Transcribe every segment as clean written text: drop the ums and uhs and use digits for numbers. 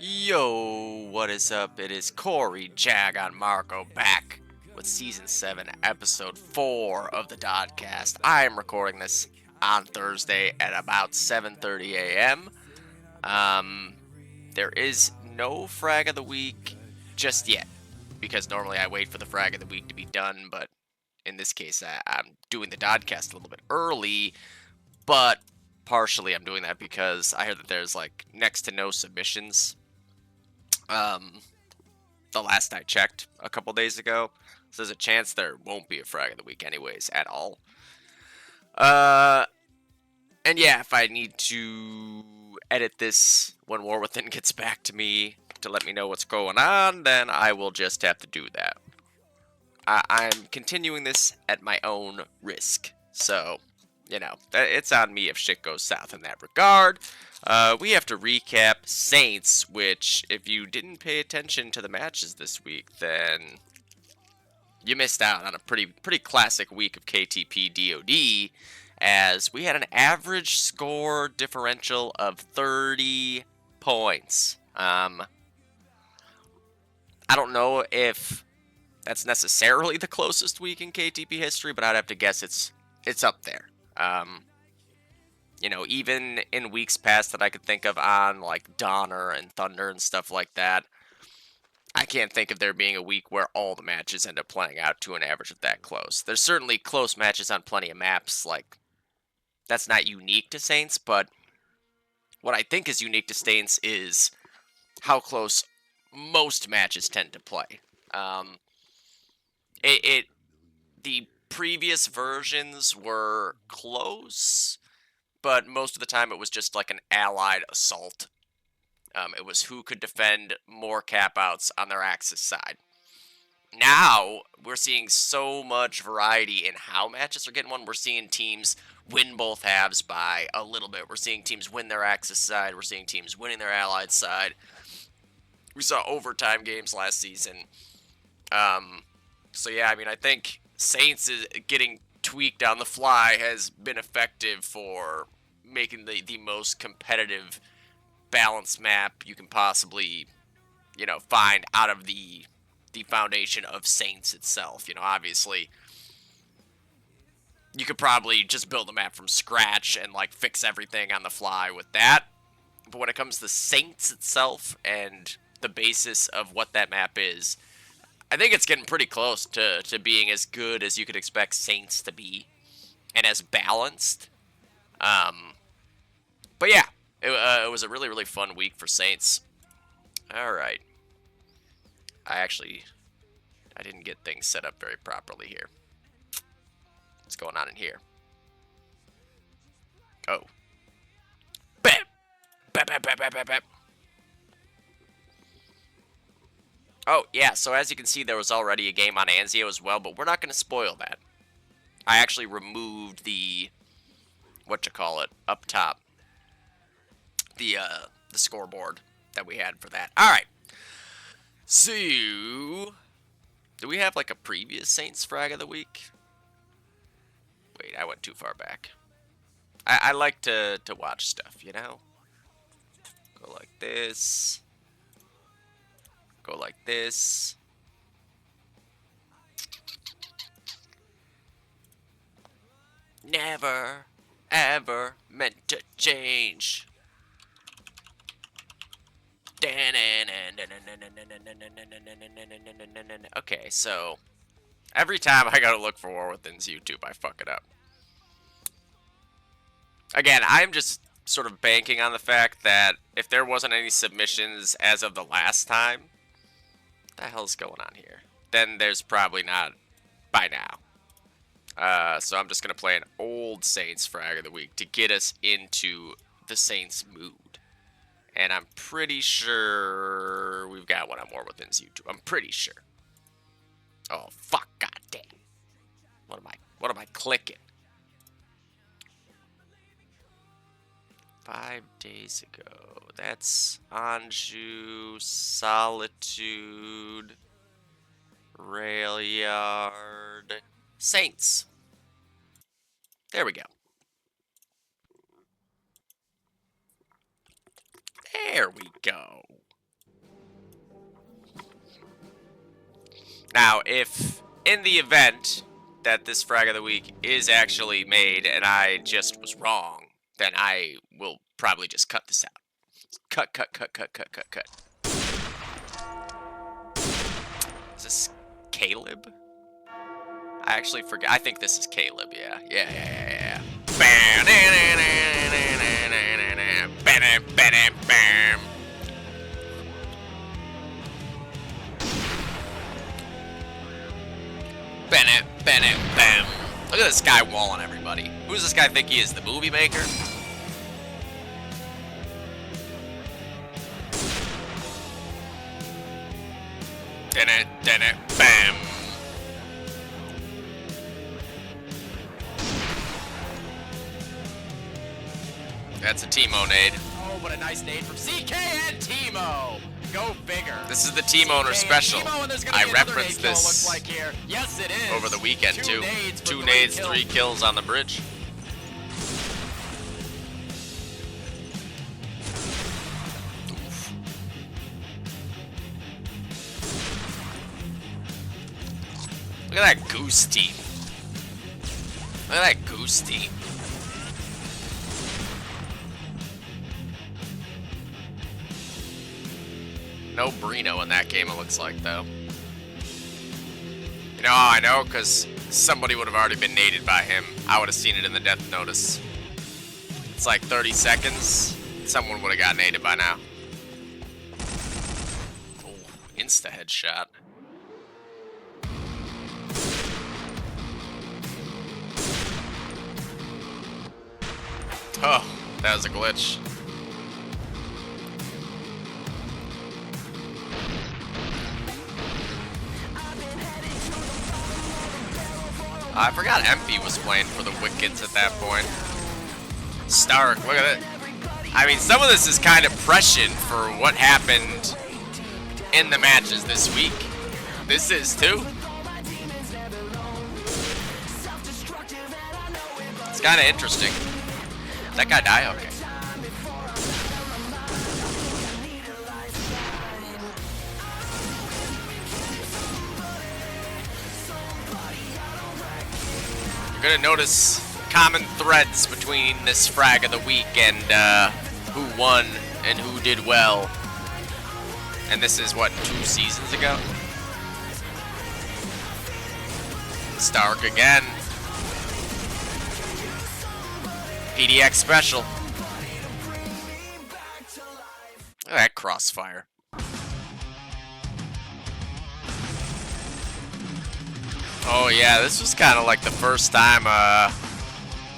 Yo, what is up? It is Corey Jagon Marco back with Season 7, Episode 4 of the Dodcast. I am recording this on Thursday at about 7:30 a.m. Um, there is no frag of the week just yet, because normally I wait for the frag of the week to be done, but in this case I'm doing the Dodcast a little bit early, but partially I'm doing that because I heard that there's like next to no submissions um, the last I checked a couple days ago. So there's a chance there won't be a frag of the week anyways at all. Uh, and yeah, if I need to edit this when War Within gets back to me to let me know what's going on, then I will just have to do that. I'm continuing this at my own risk. So, it's on me if shit goes south in that regard. We have to recap Saints, which, if you didn't pay attention to the matches this week, then you missed out on a pretty classic week of KTP DOD, as we had an average score differential of 30 points. I don't know if that's necessarily the closest week in KTP history, but I'd have to guess it's up there. Even in weeks past that I could think of on like Donner and Thunder and stuff like that, I can't think of there being a week where all the matches end up playing out to an average of that close. There's certainly close matches on plenty of maps, like that's not unique to Saints, but what I think is unique to Saints is how close most matches tend to play. Um, the previous versions were close, but most of the time it was just like an allied assault. It was who could defend more cap outs on their Axis side. Now, we're seeing so much variety in how matches are getting won. We're seeing teams win both halves by a little bit. We're seeing teams win their Axis side. We're seeing teams winning their allied side. We saw overtime games last season. So yeah, I think Saints is getting tweaked on the fly has been effective for making the most competitive balanced map you can possibly, find out of the foundation of Saints itself. Obviously, you could probably just build a map from scratch and like fix everything on the fly with that. But when it comes to Saints itself and the basis of what that map is, I think it's getting pretty close to being as good as you could expect Saints to be and as balanced. But yeah, it was a really, really fun week for Saints. All right. I didn't get things set up very properly here. What's going on in here? Oh. Bam! Bam, bam, bam, bam, bam, bam. Oh, yeah, so as you can see, there was already a game on Anzio as well, but we're not going to spoil that. I actually removed the, up top. The scoreboard that we had for that. All right. So, do we have like a previous Saints frag of the week? Wait, I went too far back. I like to watch stuff, Go like this. Go like this. Never, ever meant to change. Okay, so every time I gotta look for War Within's YouTube, I fuck it up. Again, I'm just sort of banking on the fact that if there wasn't any submissions as of the last time, what the hell's going on here? Then there's probably not by now. So I'm just gonna play an old Saints frag of the week to get us into the Saints mood. And I'm pretty sure we've got one on War Within's YouTube. I'm pretty sure. Oh fuck! Goddamn! What am I clicking? 5 days ago. That's Anjou, Solitude, Railyard, Saints. There we go. There we go. Now, if in the event that this frag of the week is actually made and I just was wrong, then I will probably just cut this out. Cut, cut, cut, cut, cut, cut, cut. Is this Caleb? I actually forget. I think this is Caleb, yeah. Yeah. Bam. Bennett, bam. Look at this guy walling everybody. Who does this guy think he is? The movie maker? Bennett, bam. That's a Timo nade. Oh, what a nice nade from CK and Timo. Go bigger. This is the team owner special. I referenced this like here. Yes, it is. over the weekend too. Two nades, 3 kills on the bridge. Oof. Look at that goose team. Look at that goose team. No Brino in that game, it looks like, though. You know how I know? Because somebody would have already been naded by him. I would have seen it in the death notice. It's like 30 seconds. Someone would have got naded by now. Oh, insta headshot. Oh, that was a glitch. I forgot MP was playing for the Wickets at that point. Stark, look at it. I mean, some of this is kind of prescient for what happened in the matches this week. This is too. It's kind of interesting. Did that guy die? Okay. You're gonna notice common threads between this frag of the week and who won and who did well. And this is what, 2 seasons ago? Stark again. PDX special. Look at that crossfire. Oh yeah, this was kind of like the first time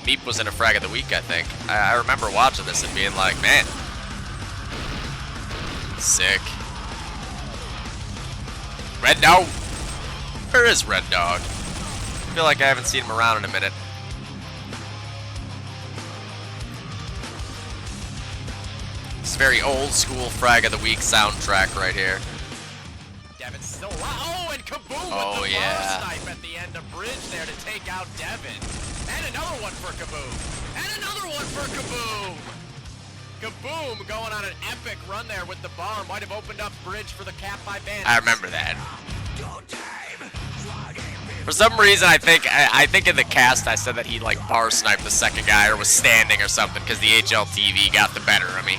Meep was in a frag of the week, I think. I remember watching this and being like, man, sick. Red Dog? Where is Red Dog? I feel like I haven't seen him around in a minute. It's very old school frag of the week soundtrack right here. Devin's still alive. Oh, and kaboom Oh, with the yeah. bar snipe at the end of bridge there to take out Devin. And another one for kaboom. And another one for kaboom. Kaboom going on an epic run there with the bar. Might have opened up bridge for the Cap by Bandits. I remember that. For some reason, I think in the cast I said that he like bar sniped the second guy or was standing or something because the HLTV got the better of me.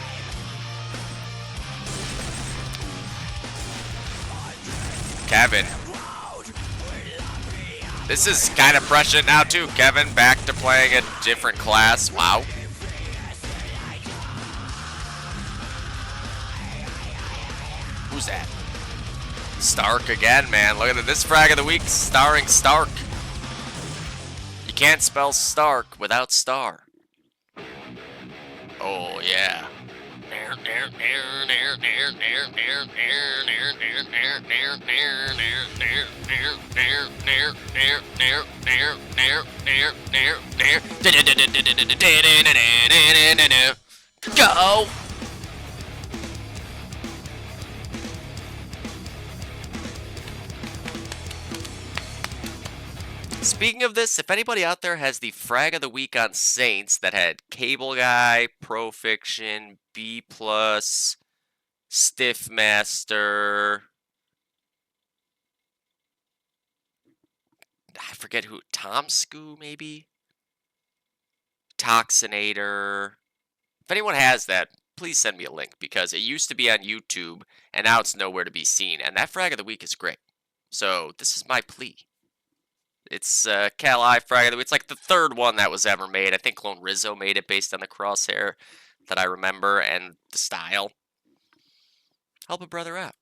Kevin. This is kind of prescient now too. Kevin back to playing a different class. Wow. Who's that? Stark again, man. Look at this frag of the week starring Stark. You can't spell Stark without Star. Oh, yeah. Go! Speaking of this, if anybody out there has the frag of the week on Saints that had Cable Guy, Pro Fiction, B+, Stiff Master, I forget who, Tom Scoo maybe? Toxinator. If anyone has that, please send me a link because it used to be on YouTube and now it's nowhere to be seen. And that frag of the week is great. So this is my plea. It's Cal-I frag of the week. It's like the third one that was ever made. I think Clone Rizzo made it based on the crosshair that I remember and the style. Help a brother out.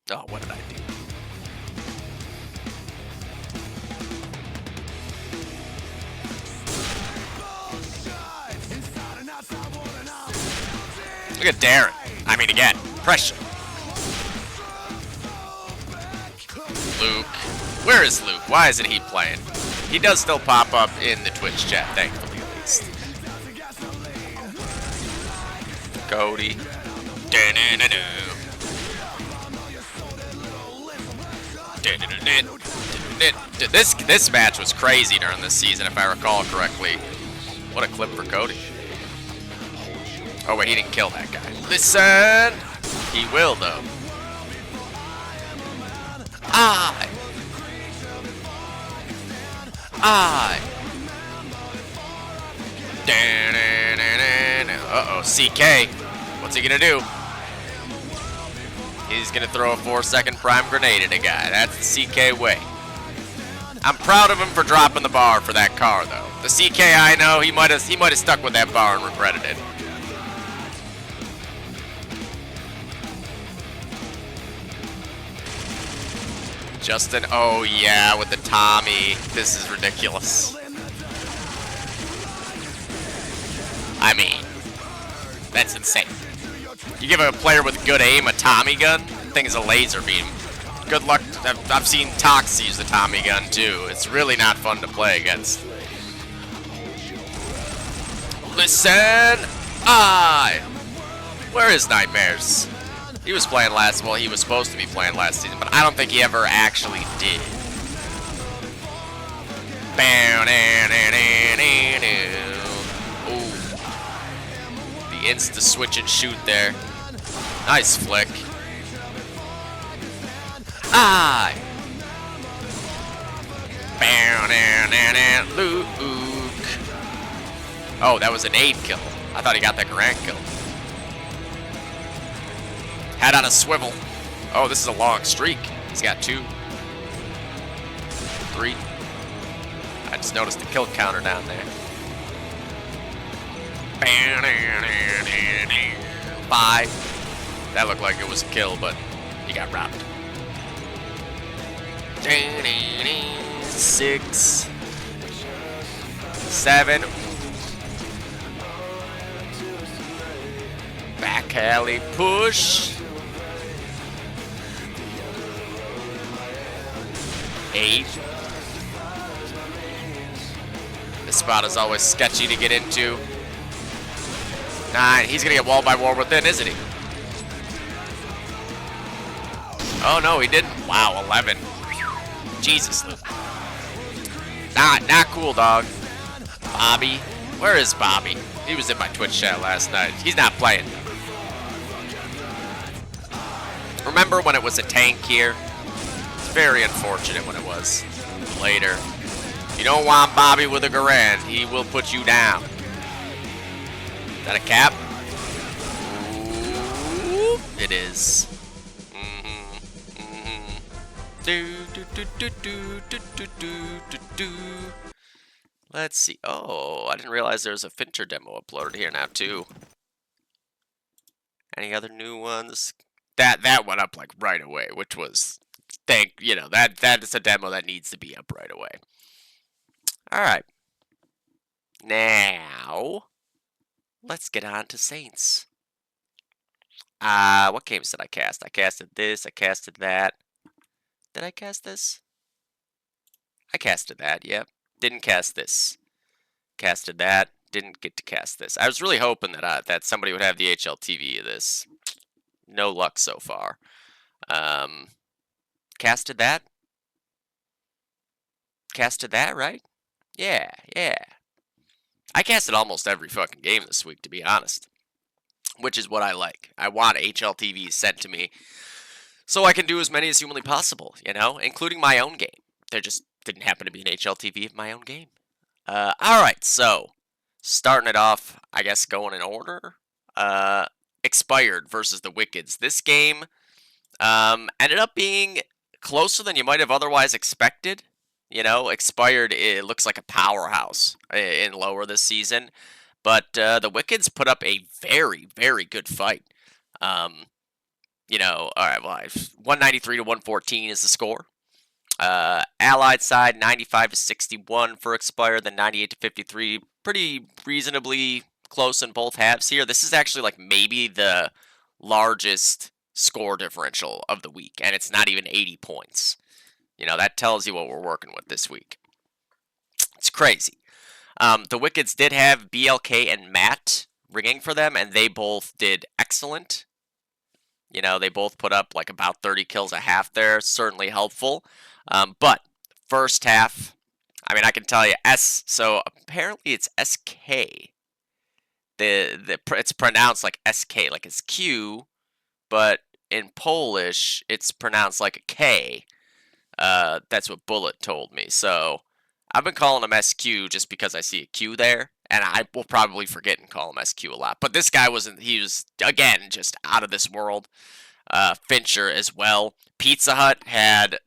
Oh, what did I do? Look at Darren. I mean, again, pressure. Luke. Where is Luke? Why isn't he playing? He does still pop up in the Twitch chat, thankfully, at least. Cody. This match was crazy during this season, if I recall correctly. What a clip for Cody. Oh, wait, he didn't kill that guy. Listen! He will, though. I. Uh-oh, CK. What's he gonna do? He's gonna throw a 4-second prime grenade at a guy. That's the CK way. I'm proud of him for dropping the bar for that car, though. The CK I know, he might have stuck with that bar and regretted it. Justin, oh yeah, with the Tommy. This is ridiculous. I mean, that's insane. You give a player with good aim a Tommy gun, the thing is a laser beam. Good luck. I've seen Tox use the Tommy gun too. It's really not fun to play against. Listen, where is Nightmares? He was playing last, well, he was supposed to be playing last season, but I don't think he ever actually did. Ooh. The insta switch and shoot there. Nice flick. Luke. Oh, that was an 8 kill. I thought he got that Garant kill. Head on a swivel. Oh, this is a long streak. He's got 2. 3. I just noticed the kill counter down there. 5. That looked like it was a kill, but he got robbed. 6. 7. Back alley push. 8. This spot is always sketchy to get into. 9. He's gonna get wall by wall within, isn't he? Oh no, he didn't. Wow, 11. Jesus, Luke. Not cool, dog. Bobby. Where is Bobby? He was in my Twitch chat last night. He's not playing. Remember when it was a tank here? It's very unfortunate when it was. Later. You don't want Bobby with a Garand. He will put you down. Is that a cap? Ooh, it is. Let's see. Oh, I didn't realize there was a Fincher demo uploaded here now too. Any other new ones? That went up like right away, which was that is a demo that needs to be up right away. All right. Now, let's get on to Saints. What games did I cast? I casted this, I casted that. Did I cast this? I casted that, yep. Didn't cast this. Casted that. Didn't get to cast this. I was really hoping that somebody would have the HLTV of this. No luck so far. Casted that. Casted that, right? Yeah. I casted almost every fucking game this week, to be honest. Which is what I like. I want HLTVs sent to me so I can do as many as humanly possible, including my own game. There just didn't happen to be an HLTV of my own game. All right, so starting it off, I guess going in order. Expired versus the Wickeds. This game ended up being closer than you might have otherwise expected. Expired, it looks like a powerhouse in lower this season. But the Wickeds put up a very, very good fight. All right, well, 193 to 114 is the score. Allied side 95 to 61 for Expired, then 98 to 53. Pretty reasonably close in both halves here. This is actually like maybe the largest score differential of the week, and it's not even 80 points. That tells you what we're working with this week. It's crazy. The Wickeds did have BLK and Matt ringing for them, and they both did excellent. They both put up like about 30 kills a half there. Certainly helpful. But first half, I can tell you so apparently it's SK. It's pronounced like SK, like it's Q, but in Polish it's pronounced like a K. That's what Bullet told me. So I've been calling him SQ just because I see a Q there, and I will probably forget and call him SQ a lot. But this guy he was, again, just out of this world. Fincher as well. Pizza Hut had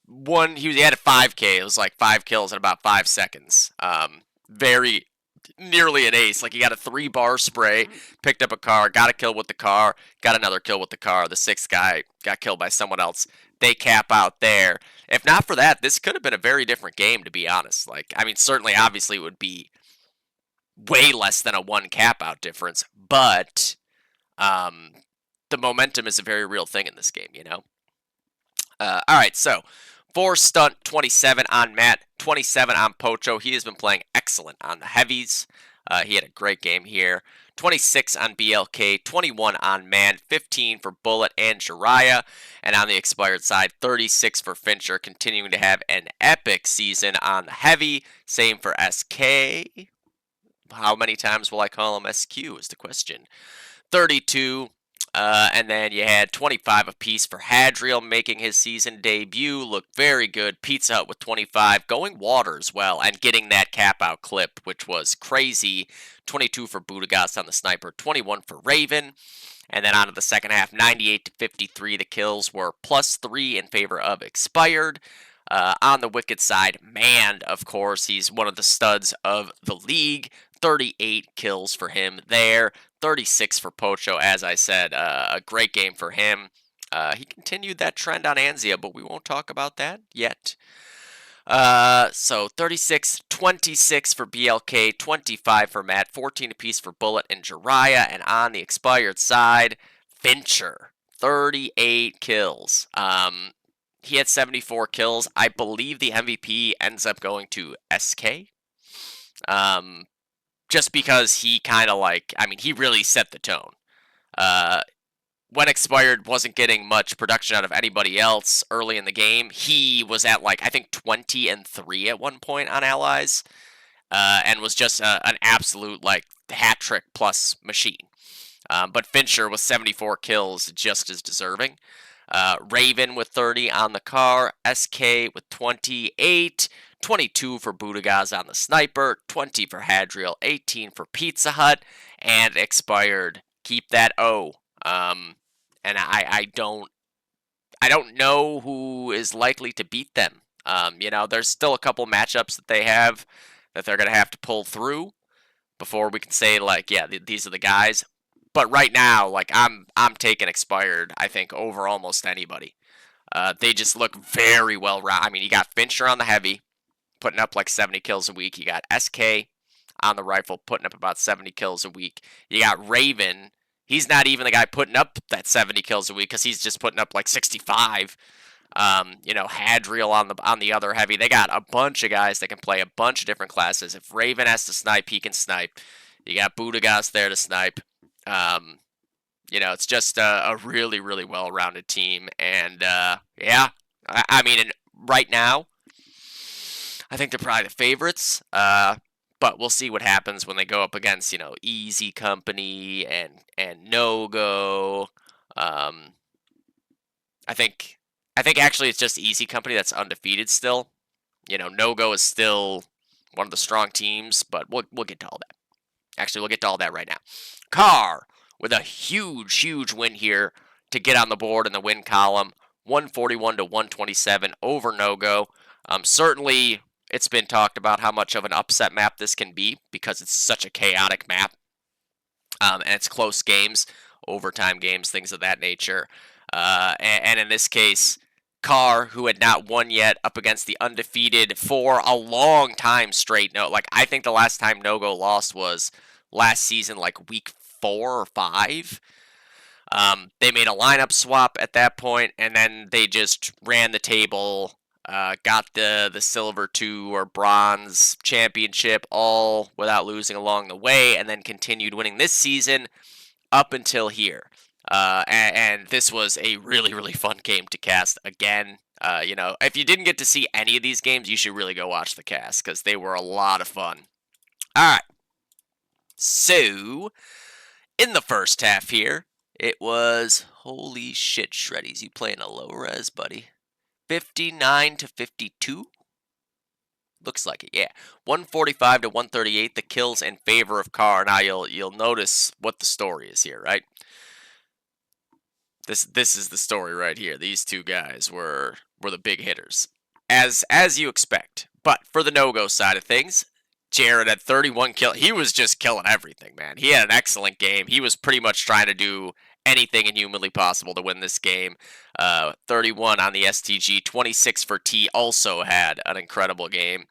he had a 5K. It was like 5 kills in about 5 seconds. Very nearly an ace. Like, he got a 3-bar spray, picked up a car, got a kill with the car, got another kill with the car. The 6th guy got killed by someone else. They cap out there. If not for that, this could have been a very different game, to be honest. Certainly, obviously, it would be way less than a 1 cap out difference, but the momentum is a very real thing in this game, all right, so 4 stunt, 27 on Matt, 27 on Pocho. He has been playing excellent on the heavies. He had a great game here. 26 on BLK, 21 on Man, 15 for Bullet and Jiraiya. And on the Expired side, 36 for Fincher, continuing to have an epic season on the heavy. Same for SK. How many times will I call him SQ is the question. 32. And then you had 25 apiece for Hadriel making his season debut. Looked very good. Pizza Hut with 25. Going water as well and getting that cap out clip, which was crazy. 22 for Budagast on the sniper. 21 for Raven. And then on to the second half, 98 to 53. The kills were +3 in favor of Expired. On the Wicked side, Mand, of course, he's one of the studs of the league. 38 kills for him there. 36 for Pocho, as I said. A great game for him. He continued that trend on Anzia, but we won't talk about that yet. So 36, 26 for BLK, 25 for Matt, 14 apiece for Bullet and Jiraiya. And on the Expired side, Fincher, 38 kills. He had 74 kills. I believe the MVP ends up going to SK. Just because he kind of he really set the tone. When Expired wasn't getting much production out of anybody else early in the game, he was at I think 20-3 at one point on Allies, and was just an absolute hat trick plus machine. But Fincher with 74 kills, just as deserving. Raven with 30 on the car, SK with 28, 22 for Budagaz on the sniper, 20 for Hadriel, 18 for Pizza Hut, and Expired. Keep that O. And I don't know who is likely to beat them. There's still a couple matchups that they have that they're gonna have to pull through before we can say these are the guys. But right now, I'm taking Expired, I think, over almost anybody. They just look very well rounded. You got Fincher on the heavy, putting up 70 kills a week. You got SK on the rifle, putting up about 70 kills a week. You got Raven. He's not even the guy putting up that 70 kills a week because he's just putting up 65. Hadriel on the other heavy. They got a bunch of guys that can play a bunch of different classes. If Raven has to snipe, he can snipe. You got Budagast there to snipe. It's just a really, really well-rounded team. And, right now, I think they're probably the favorites. But we'll see what happens when they go up against, Easy Company and No-Go. I think actually it's just Easy Company that's undefeated still. No-go is still one of the strong teams, but we'll get to all that. Actually, we'll get to all that right now. Carr with a huge win here to get on the board in the win column. 141 to 127 over no-go. Certainly, it's been talked about how much of an upset map this can be because it's such a chaotic map. And it's close games, overtime games, things of that nature. And in this case, Carr, who had not won yet, up against the undefeated for a long time straight. No, like I think the last time No-Go lost was last season, like week 4 or 5. They made a lineup swap at that point, and then they just ran the table, got the silver 2 or bronze championship all without losing along the way, and then continued winning this season up until here. And this was a really fun game to cast again. If you didn't get to see any of these games, you should really go watch the cast because they were a lot of fun. All right. So, in the first half here, it was, holy shit, Shreddies, you playing a low res, buddy. 59 to 52? Looks like it, yeah. 145 to 138, the kills in favor of Carr. Now you'll notice what the story is here, right? This is the story right here. These two guys were the big hitters, as you expect. But for the no-go side of things, Jared had 31 kills. He was just killing everything, man. He had an excellent game. He was pretty much trying to do anything and humanly possible to win this game. 31 on the STG, 26 for T. Also had an incredible game.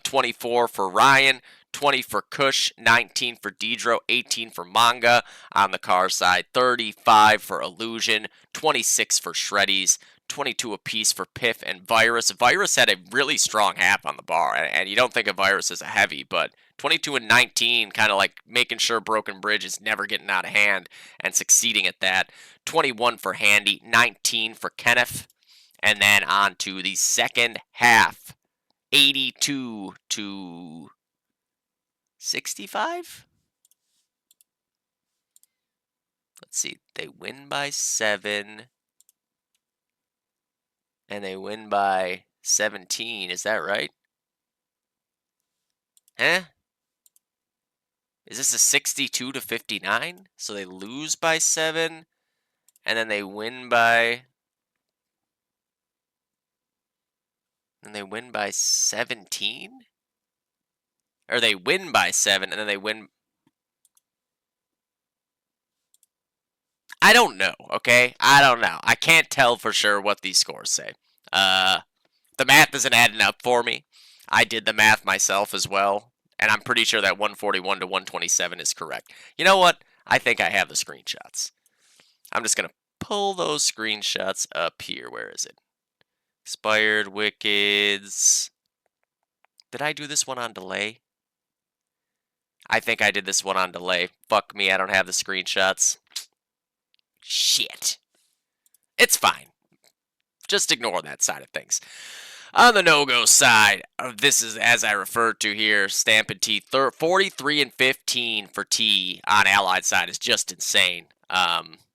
24 for Ryan. 20 for Kush, 19 for Deidro, 18 for Manga on the Carr side, 35 for Illusion, 26 for Shreddies, 22 apiece for Piff and Virus. Virus had a really strong half on the bar, and you don't think of Virus as a heavy, but 22 and 19, kind of like making sure Broken Bridge is never getting out of hand and succeeding at that. 21 for Handy, 19 for Kenneth, and then on to the second half, 82 to 65? Let's see. They win by 7. And they win by 17. Is that right? Is this a 62 to 59? So they lose by 7. And then they win by... And they win by 17? Or they win by 7, and then they win... I don't know, okay? I don't know. I can't tell for sure what these scores say. The math isn't adding up for me. I did the math myself as well, and I'm pretty sure that 141 to 127 is correct. You know what? I think I have the screenshots. I'm just going to pull those screenshots up here. Where is it? Expired Wickeds. Did I do this one on delay? I think I did this one on delay. Fuck me, I don't have the screenshots. Shit. It's fine. Just ignore that side of things. On the no-go side, this is, as I referred to here, Stampin' T. 43 and 15 for T on Allied side is just insane.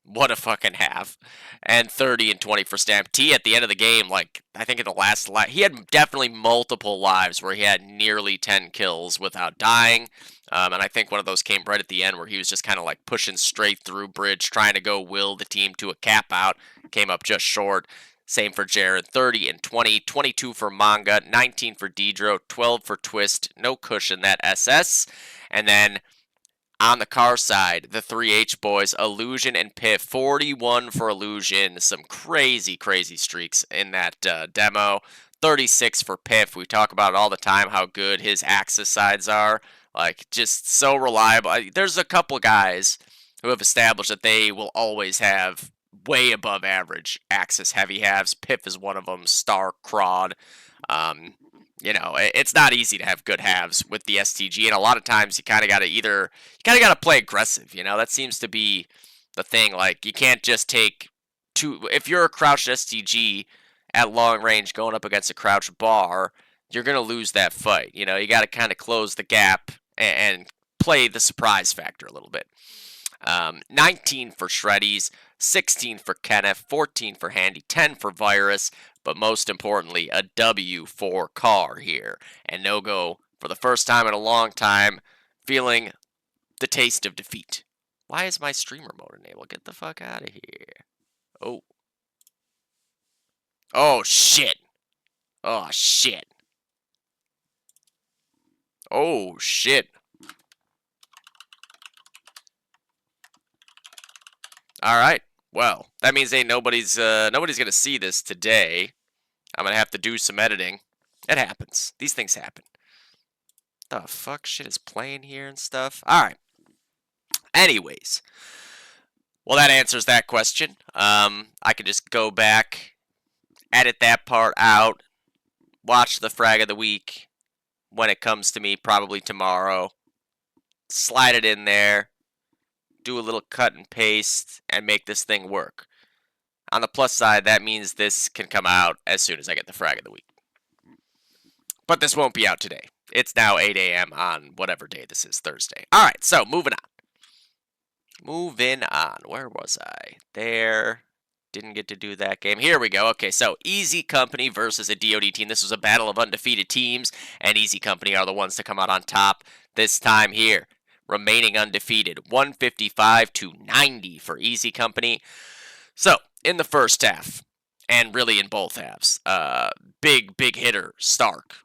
What a fucking half. And 30 and 20 for Stamp T at the end of the game. Like, I think in the last he had definitely multiple lives where he had nearly 10 kills without dying. And I think one of those came right at the end where he was just kind of like pushing straight through Bridge, trying to go will the team to a cap out. Came up just short. Same for Jared, 30 and 20, 22 for Manga, 19 for Deidro, 12 for Twist, no cushion that SS. And then on the Carr side, the 3H boys, Illusion and Piff, 41 for Illusion, some crazy streaks in that demo. 36 for Piff. We talk about it all the time how good his Axis sides are. Like, just so reliable. There's a couple guys who have established that they will always have way above average Axis heavy halves. Piff is one of them. Star, Crawd. It's not easy to have good halves with the STG, and a lot of times you kind of got to play aggressive. That seems to be the thing. Like, you can't just take two. If you're a crouched STG at long range going up against a crouched bar, you're gonna lose that fight. You got to kind of close the gap and play the surprise factor a little bit. 19 for Shreddies, 16 for Kenneth, 14 for Handy, 10 for Virus, but most importantly, a W for Car here. And no go for the first time in a long time, feeling the taste of defeat. Why is my streamer mode enabled? Get the fuck out of here. Oh. Oh, shit. Oh, shit. Oh, shit. Alright. Well, that means nobody's gonna see this today. I'm gonna have to do some editing. It happens. These things happen. The fuck shit is playing here and stuff? Alright. Anyways. Well, that answers that question. I can just go back, edit that part out, watch the frag of the week when it comes to me, probably tomorrow, slide it in there, do a little cut and paste, and make this thing work. On the plus side, that means this can come out as soon as I get the frag of the week. But this won't be out today. It's now 8 a.m. on whatever day this is, Thursday. Alright, so moving on. Moving on. Where was I? There. Didn't get to do that game. Here we go. Okay, so Easy Company versus a DoD team. This was a battle of undefeated teams, and Easy Company are the ones to come out on top this time here. Remaining undefeated. 155 to 90 for Easy Company. So, in the first half, and really in both halves, big hitter, Stark.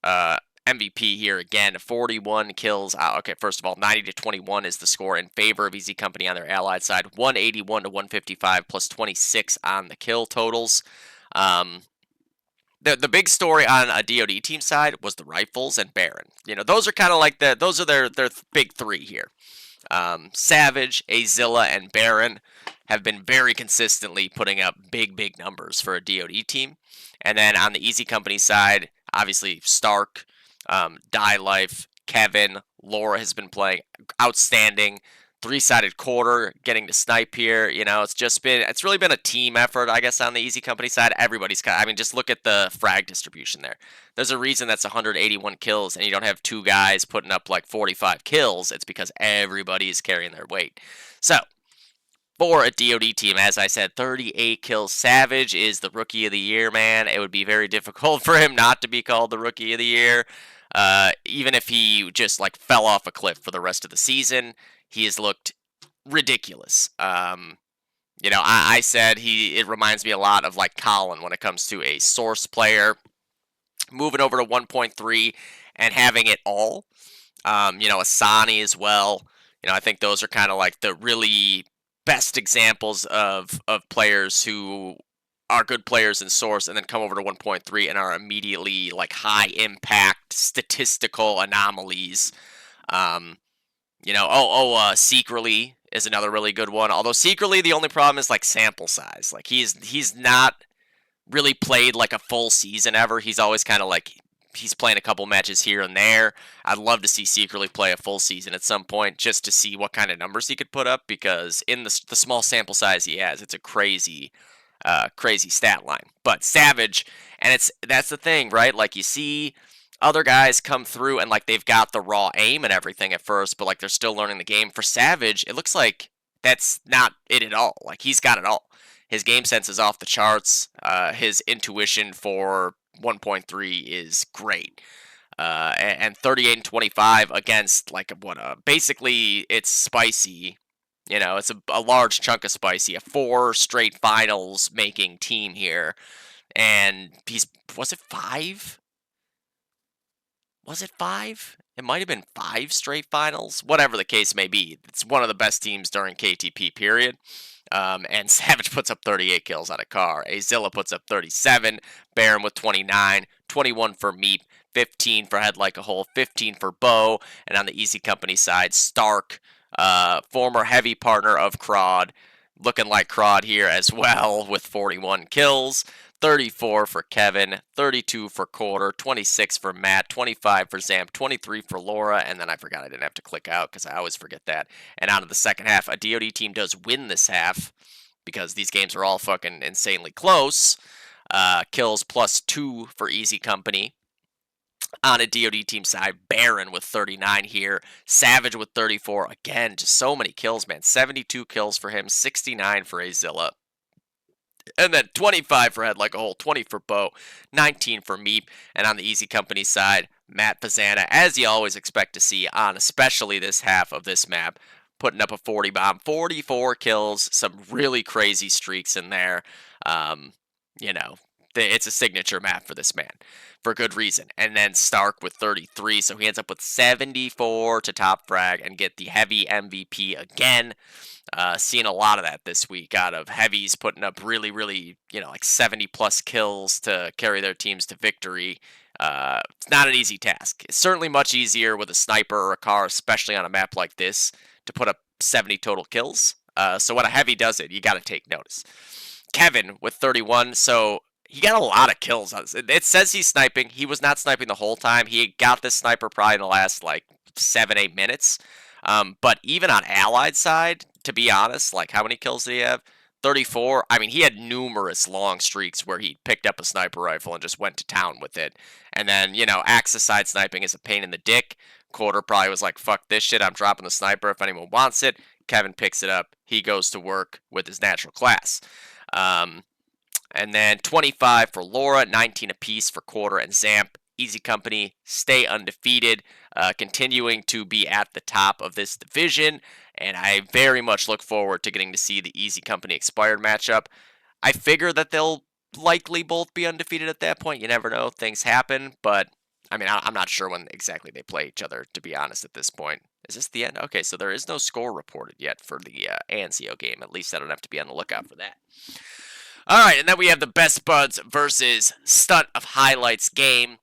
MVP here again, 41 kills. Okay, first of all, 90 to 21 is the score in favor of Easy Company on their allied side. 181 to 155 plus 26 on the kill totals. The big story on a DoD team side was the rifles and Baron. You know, those are kind of like those are their big three here. Savage, Azilla, and Baron have been very consistently putting up big numbers for a DoD team. And then on the Easy Company side, obviously Stark, Die Life, Kevin, Laura has been playing outstanding. Three-sided quarter, getting to snipe here. You know, it's really been a team effort, I guess, on the Easy Company side. Everybody's got, I mean, just look at the frag distribution there. There's a reason that's 181 kills, and you don't have two guys putting up like 45 kills. It's because everybody is carrying their weight. So, for a DoD team, as I said, 38 kills. Savage is the Rookie of the Year, man. It would be very difficult for him not to be called the Rookie of the Year. Even if he just like fell off a cliff for the rest of the season, he has looked ridiculous. You know, I said it reminds me a lot of like Colin when it comes to a source player moving over to 1.3 and having it all. You know, Asani as well. You know, I think those are kind of like the really best examples of players who are good players in source and then come over to 1.3 and are immediately like high impact statistical anomalies. You know, Secretly is another really good one. Although Secretly, the only problem is like sample size. Like he's not really played like a full season ever. He's always kind of like he's playing a couple matches here and there. I'd love to see Secretly play a full season at some point just to see what kind of numbers he could put up, because in the small sample size he has, it's a crazy stat line. But Savage, and that's the thing, right? Like you see other guys come through and like they've got the raw aim and everything at first, but like they're still learning the game. For Savage, it looks like that's not it at all. Like he's got it all. His game sense is off the charts. His intuition for 1.3 is great. And 38 and 25 against like basically it's spicy. You know, it's a large chunk of spicy. A 4 straight finals making team here. And was it 5? Was it 5? It might have been 5 straight finals. Whatever the case may be. It's one of the best teams during KTP, period. And Savage puts up 38 kills on a car. Azilla puts up 37. Baron with 29. 21 for Meep. 15 for Head Like a Hole. 15 for Bo. And on the Easy Company side, Stark, former heavy partner of Crod, looking like Crod here as well with 41 kills. 34 for Kevin, 32 for Quarter, 26 for Matt, 25 for Zamp, 23 for Laura, and then I forgot I didn't have to click out because I always forget that. And out of the second half, a DoD team does win this half because these games are all fucking insanely close. Kills +2 for Easy Company. On a DoD team side, Baron with 39 here, Savage with 34. Again, just so many kills, man. 72 kills for him, 69 for Azilla. And then 25 for Head Like a Hole, 20 for Bo, 19 for Meep. And on the Easy Company side, Matt Pazana, as you always expect to see on especially this half of this map, putting up a 40 bomb, 44 kills, some really crazy streaks in there. You know, it's a signature map for this man for good reason. And then Stark with 33, so he ends up with 74 to top frag and get the heavy MVP again. Seeing a lot of that this week out of heavies putting up really, like 70 plus kills to carry their teams to victory. It's not an easy task. It's certainly much easier with a sniper or a car, especially on a map like this, to put up 70 total kills. So when a heavy does it, you got to take notice. Kevin with 31, so he got a lot of kills. It says he's sniping. He was not sniping the whole time. He got this sniper probably in the last 7-8 minutes. But even on Allied side, to be honest, how many kills did he have? 34. I mean, he had numerous long streaks where he picked up a sniper rifle and just went to town with it. And then, Axis side sniping is a pain in the dick. Quarter probably was like, fuck this shit, I'm dropping the sniper if anyone wants it. Kevin picks it up. He goes to work with his natural class. And then 25 for Laura, 19 apiece for Quarter and Zamp. Easy Company stay undefeated, continuing to be at the top of this division, and I very much look forward to getting to see the Easy Company expired matchup. I figure that they'll likely both be undefeated at that point. You never know, things happen, but I mean, I'm not sure when exactly they play each other, to be honest, at this point. Is this the end? Okay, so there is no score reported yet for the Anzio game. At least I don't have to be on the lookout for that. All right, and then we have the Best Buds versus Stunt of Highlights game.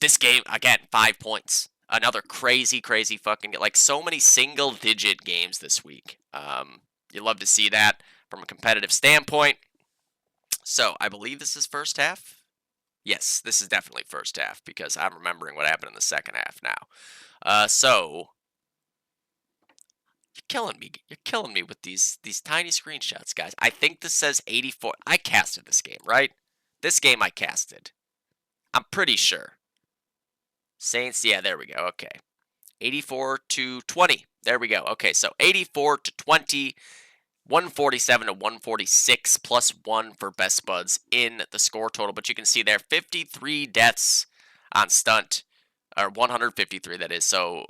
This game, again, 5 points. Another crazy fucking, so many single-digit games this week. You love to see that from a competitive standpoint. So, I believe this is first half? Yes, this is definitely first half, because I'm remembering what happened in the second half now. So, you're killing me. You're killing me with these tiny screenshots, guys. I think this says 84. I casted this game, right? This game I casted. I'm pretty sure. Saints, yeah, there we go. Okay. 84 to 20. There we go. Okay, so 84 to 20. 147 to 146 plus 1 for Best Buds in the score total. But you can see there 53 deaths on Stunt. Or 153, that is. So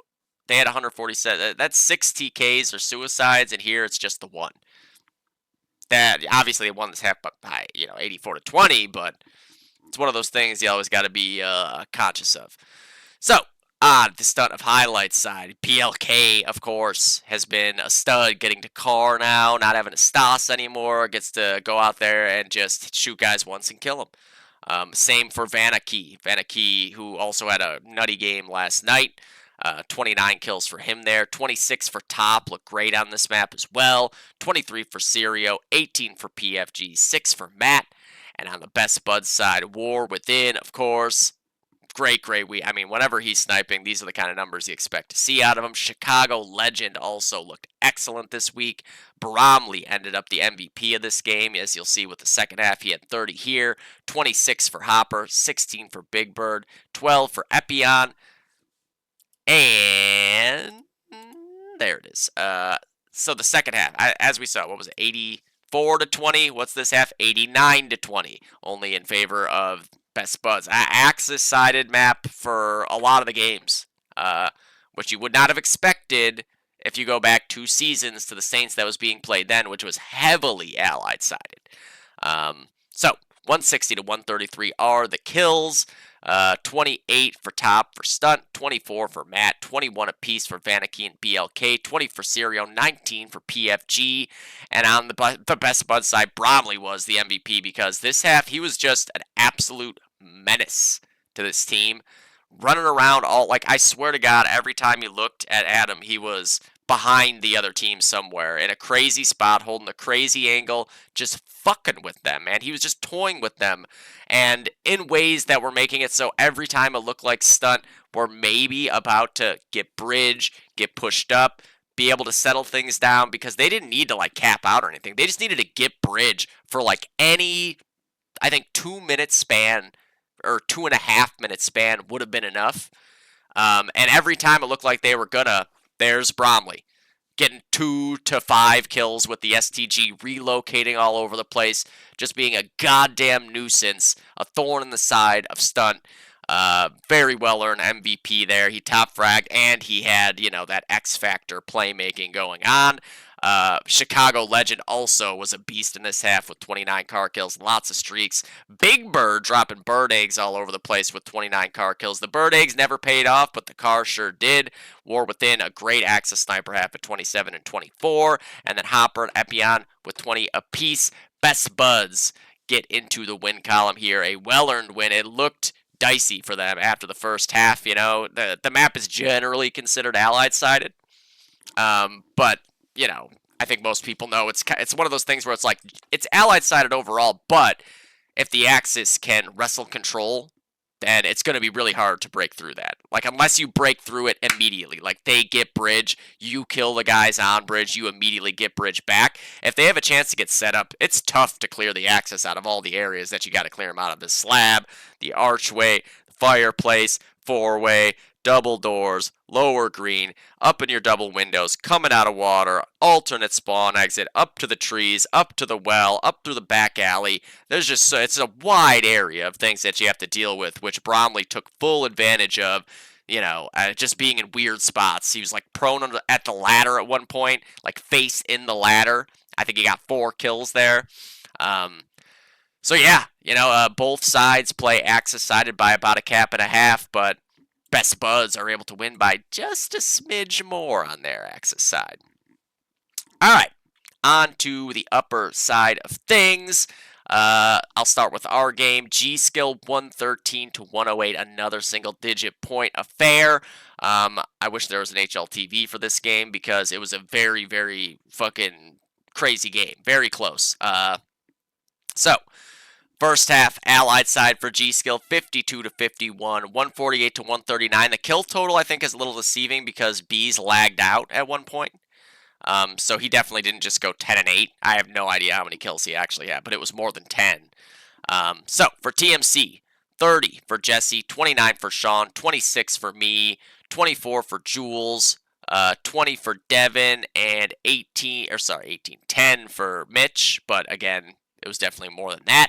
they had 147. That's 6 TKs or suicides, and here it's just the one. That obviously they won this half by 84 to 20, but it's one of those things you always got to be conscious of. So, on the Stunt of Highlights side, PLK, of course, has been a stud, getting to car now, not having a Stas anymore, gets to go out there and just shoot guys once and kill them. Same for Vanaki. Vanaki, who also had a nutty game last night. 29 kills for him there. 26 for Top, looked great on this map as well. 23 for Sirio, 18 for PFG, 6 for Matt. And on the Best Buds side, War Within, of course. Great week. I mean, whenever he's sniping, these are the kind of numbers you expect to see out of him. Chicago Legend also looked excellent this week. Bromley ended up the MVP of this game. As you'll see with the second half, he had 30 here. 26 for Hopper, 16 for Big Bird, 12 for Epion. And there it is. So the second half, as we saw, what was it, 84 to 20? What's this half? 89 to 20. Only in favor of Best Buds. Axis-sided map for a lot of the games, which you would not have expected if you go back 2 seasons to the Saints that was being played then, which was heavily Allied-sided. So, 160 to 133 are the kills. 28 for Top for Stunt, 24 for Matt, 21 apiece for Vanaki and BLK, 20 for Sirio, 19 for PFG, and on the Best Bud side, Bromley was the MVP because this half, he was just an absolute menace to this team, running around I swear to God, every time you looked at Adam, he was behind the other team somewhere in a crazy spot, holding a crazy angle, just fucking with them, man. He was just toying with them, and in ways that were making it so every time it looked like Stunt were maybe about to get bridge, get pushed up, be able to settle things down, because they didn't need to cap out or anything. They just needed to get bridge for any, I think, 2-minute span or 2.5 minute span would have been enough. And every time it looked like they were gonna, there's Bromley getting 2 to 5 kills with the STG, relocating all over the place, just being a goddamn nuisance, a thorn in the side of Stunt. Very well earned MVP there. He top fragged, and he had, that X Factor playmaking going on. Chicago Legend also was a beast in this half with 29 car kills, lots of streaks. Big Bird dropping bird eggs all over the place with 29 car kills. The bird eggs never paid off, but the car sure did. War Within, a great Axis sniper half at 27 and 24. And then Hopper and Epion with 20 apiece. Best Buds get into the win column here. A well-earned win. It looked dicey for them after the first half. The map is generally considered Allied-sided. But I think most people know it's one of those things where it's like, it's Allied-sided overall, but if the Axis can wrestle control, then it's going to be really hard to break through that. Like, unless you break through it immediately. Like, they get bridge, you kill the guys on bridge, you immediately get bridge back. If they have a chance to get set up, it's tough to clear the Axis out of all the areas that you got to clear them out of. The slab, the archway, the fireplace, four-way, double doors, lower green, up in your double windows, coming out of water, alternate spawn exit, up to the trees, up to the well, up through the back alley. There's just, it's a wide area of things that you have to deal with, which Bromley took full advantage of, just being in weird spots. He was like prone at the ladder at one point, like face in the ladder. I think he got 4 kills there. So yeah, both sides play Axis-sided by about a cap and a half, but Best Buds are able to win by just a smidge more on their Axis side. All right, on to the upper side of things. I'll start with our game. G-Skill 113 to 108, another single-digit point affair. I wish there was an HLTV for this game because it was a very, very fucking crazy game. Very close. So, first half, Allied side for G-Skill, 52 to 51, 148 to 139. The kill total, I think, is a little deceiving because B's lagged out at one point. So he definitely didn't just go 10 and 8. I have no idea how many kills he actually had, but it was more than 10. So for TMC, 30 for Jesse, 29 for Sean, 26 for me, 24 for Jules, 20 for Devin, and 10 for Mitch. But again, it was definitely more than that.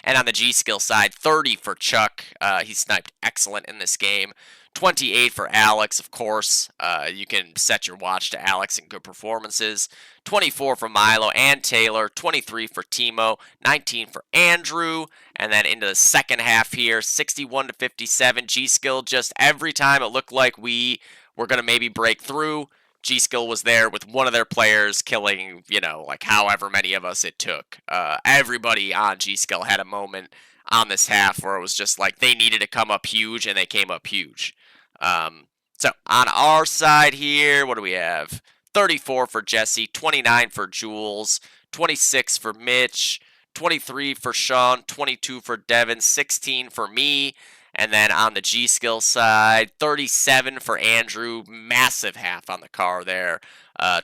And on the G-Skill side, 30 for Chuck. He sniped excellent in this game. 28 for Alex, of course. You can set your watch to Alex and good performances. 24 for Milo and Taylor. 23 for Timo. 19 for Andrew. And then into the second half here, 61 to 57. G-Skill, just every time it looked like we were going to maybe break through, G-Skill was there with one of their players killing, like however many of us it took. Everybody on G-Skill had a moment on this half where it was just like they needed to come up huge, and they came up huge. So on our side here, what do we have? 34 for Jesse, 29 for Jules, 26 for Mitch, 23 for Sean, 22 for Devin, 16 for me. And then on the G-Skill side, 37 for Andrew, massive half on the car there.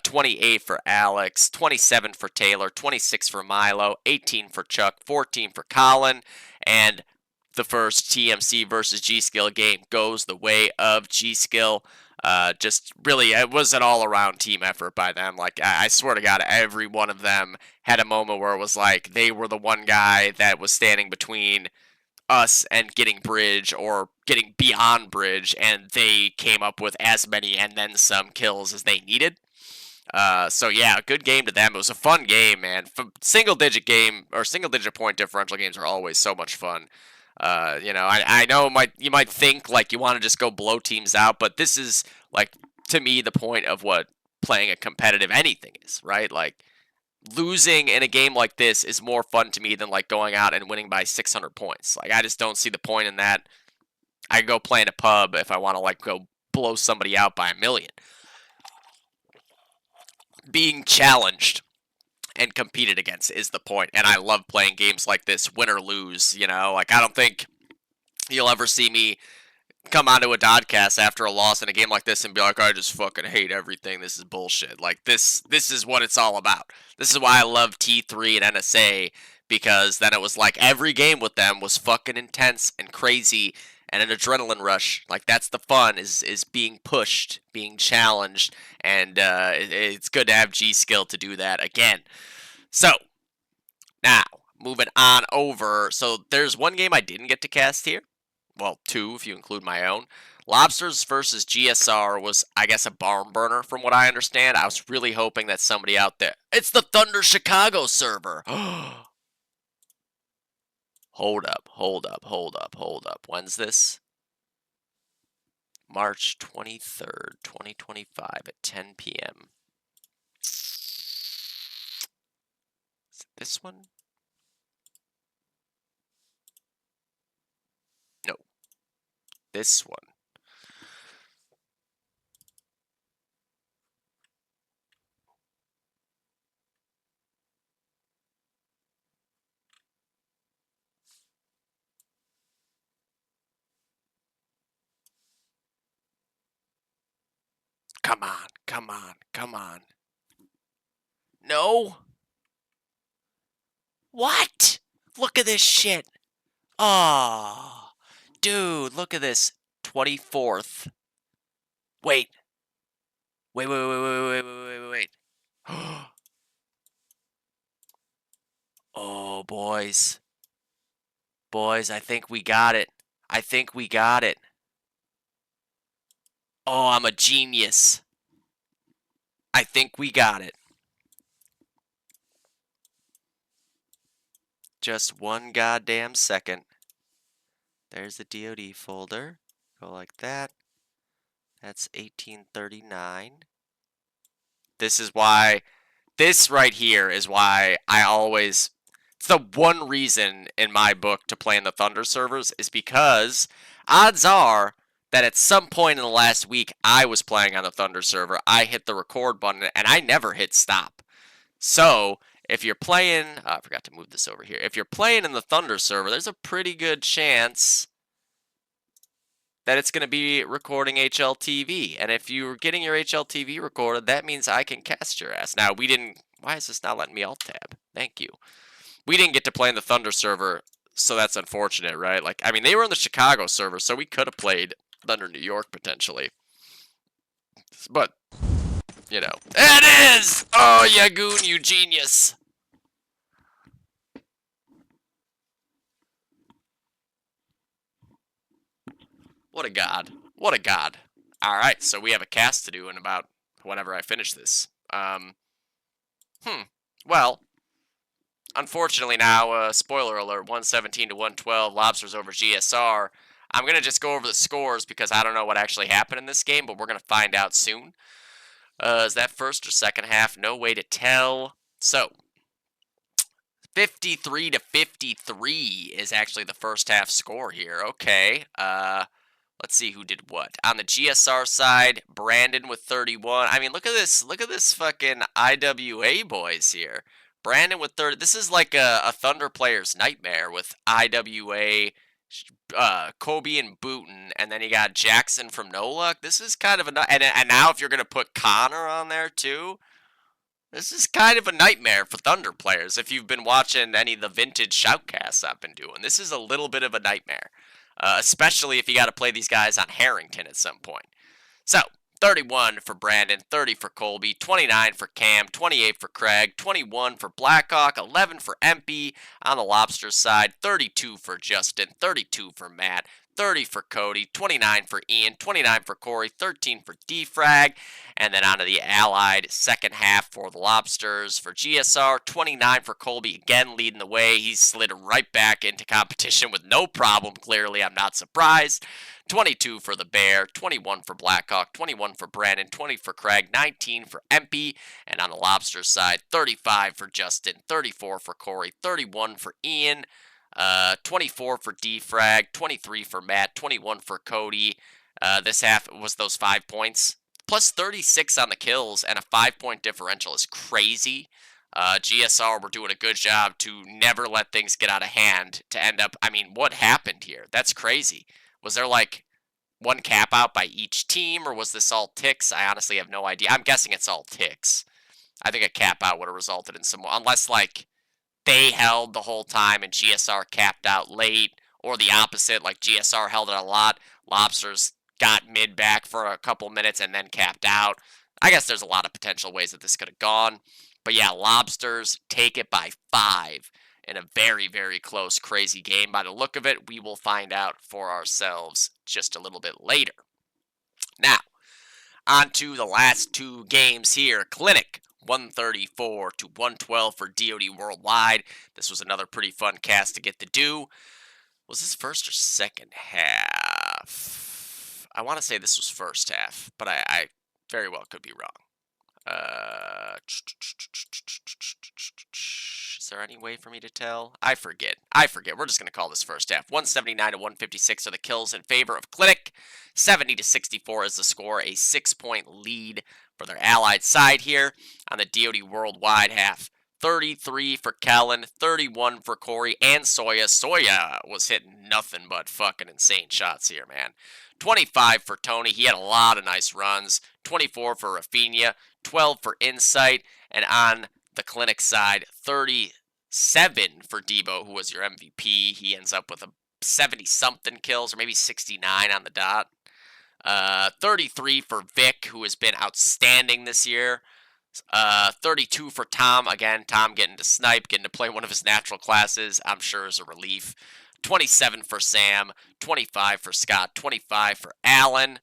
28 for Alex, 27 for Taylor, 26 for Milo, 18 for Chuck, 14 for Colin. And the first TMC versus G-Skill game goes the way of G-Skill. Just really, it was an all-around team effort by them. Like, I swear to God, every one of them had a moment where it was like they were the one guy that was standing between us and getting bridge or getting beyond bridge, and they came up with as many and then some kills as they needed. So yeah, good game to them. It was a fun game, man. Single-digit game or single-digit point differential games are always so much fun. I know you might think like you want to just go blow teams out, but this is like, to me, the point of what playing a competitive anything is, right? Like, losing in a game like this is more fun to me than like going out and winning by 600 points. Like, I just don't see the point in that. I can go play in a pub if I want to like go blow somebody out by 1,000,000. Being challenged and competed against is the point, and I love playing games like this, win or lose. Like, I don't think you'll ever see me come onto a Dodcast after a loss in a game like this and be like, I just fucking hate everything, this is bullshit. Like, this is what it's all about. This is why I love T3 and NSA, because then it was like every game with them was fucking intense and crazy and an adrenaline rush. Like that's the fun is being pushed, being challenged, and it's good to have G Skill to do that again. So now moving on over. So there's one game I didn't get to cast here. Well, two if you include my own. Lobsters versus GSR was, I guess, a barn burner from what I understand. I was really hoping that somebody out there. It's the Thunder Chicago server. Hold up. When's this? March 23rd, 2025 at 10 p.m. Is it this one? No. This one. Come on. No? What? Look at this shit. Oh, dude, look at this. 24th. Wait. Wait. Oh, boys. Boys, I think we got it. Oh, I'm a genius. I think we got it. Just one goddamn second. There's the DoD folder. Go like that. That's 1839. This right here is why I always, it's the one reason in my book to play in the Thunder servers is because odds are that at some point in the last week I was playing on the Thunder server, I hit the record button and I never hit stop. So if you're playing, I forgot to move this over here. If you're playing in the Thunder server, there's a pretty good chance that it's going to be recording HLTV. And if you're getting your HLTV recorded, that means I can cast your ass. Now, why is this not letting me alt-tab? Thank you. We didn't get to play in the Thunder server, so that's unfortunate, right? Like, I mean, they were in the Chicago server, so we could have played Thunder New York, potentially. But, you know. It is! Oh, Yagoon, you genius! What a god. Alright, so we have a cast to do in about whenever I finish this. Well, unfortunately now, spoiler alert, 117 to 112, Lobsters over GSR. I'm going to just go over the scores because I don't know what actually happened in this game, but we're going to find out soon. Is that first or second half? No way to tell. So, 53 to 53 is actually the first half score here. Okay. Let's see who did what. On the GSR side, Brandon with 31. I mean, look at this fucking IWA boys here. Brandon with 30. This is like a Thunder player's nightmare with IWA, Kobe and Booten, and then you got Jackson from No Luck. This is kind of a... And now if you're going to put Connor on there too, this is kind of a nightmare for Thunder players. If you've been watching any of the vintage shoutcasts I've been doing, this is a little bit of a nightmare. Especially if you got to play these guys on Harrington at some point. So, 31 for Brandon, 30 for Colby, 29 for Cam, 28 for Craig, 21 for Blackhawk, 11 for Empy on the Lobsters side, 32 for Justin, 32 for Matt, 30 for Cody, 29 for Ian, 29 for Corey, 13 for Defrag, and then onto the Allied second half for the Lobsters. For GSR, 29 for Colby, again leading the way. He slid right back into competition with no problem, clearly. I'm not surprised. 22 for the Bear, 21 for Blackhawk, 21 for Brandon, 20 for Craig, 19 for Empy, and on the Lobsters side, 35 for Justin, 34 for Corey, 31 for Ian, 24 for Defrag, 23 for Matt, 21 for Cody. This half was those 5 points. Plus 36 on the kills and a 5-point differential is crazy. GSR were doing a good job to never let things get out of hand to end up... I mean, what happened here? That's crazy. Was there like one cap out by each team, or was this all ticks? I honestly have no idea. I'm guessing it's all ticks. I think a cap out would have resulted in some... Unless, like, they held the whole time and GSR capped out late, or the opposite, like GSR held it a lot. Lobsters got mid back for a couple minutes and then capped out. I guess there's a lot of potential ways that this could have gone. But yeah, Lobsters take it by 5 in a very, very close, crazy game. By the look of it, we will find out for ourselves just a little bit later. Now, on to the last 2 games here. Clinic 134 to 112 for DoD Worldwide. This was another pretty fun cast to get to do. Was this first or second half? I want to say this was first half, but I very well could be wrong. Is there any way for me to tell? I forget. We're just going to call this first half. 179 to 156 are the kills in favor of Clinic. 70 to 64 is the score. A 6-point lead for their allied side here on the DoD Worldwide half. 33 for Kellen, 31 for Corey, and Soya. Soya was hitting nothing but fucking insane shots here, man. 25 for Tony. He had a lot of nice runs. 24 for Rafinha, 12 for Insight, and on the Clinic side, 37 for Debo, who was your MVP. He ends up with a 70-something kills, or maybe 69 on the dot. 33 for Vic, who has been outstanding this year. 32 for Tom. Again, Tom getting to snipe, getting to play one of his natural classes, I'm sure is a relief. 27 for Sam, 25 for Scott, 25 for Allen.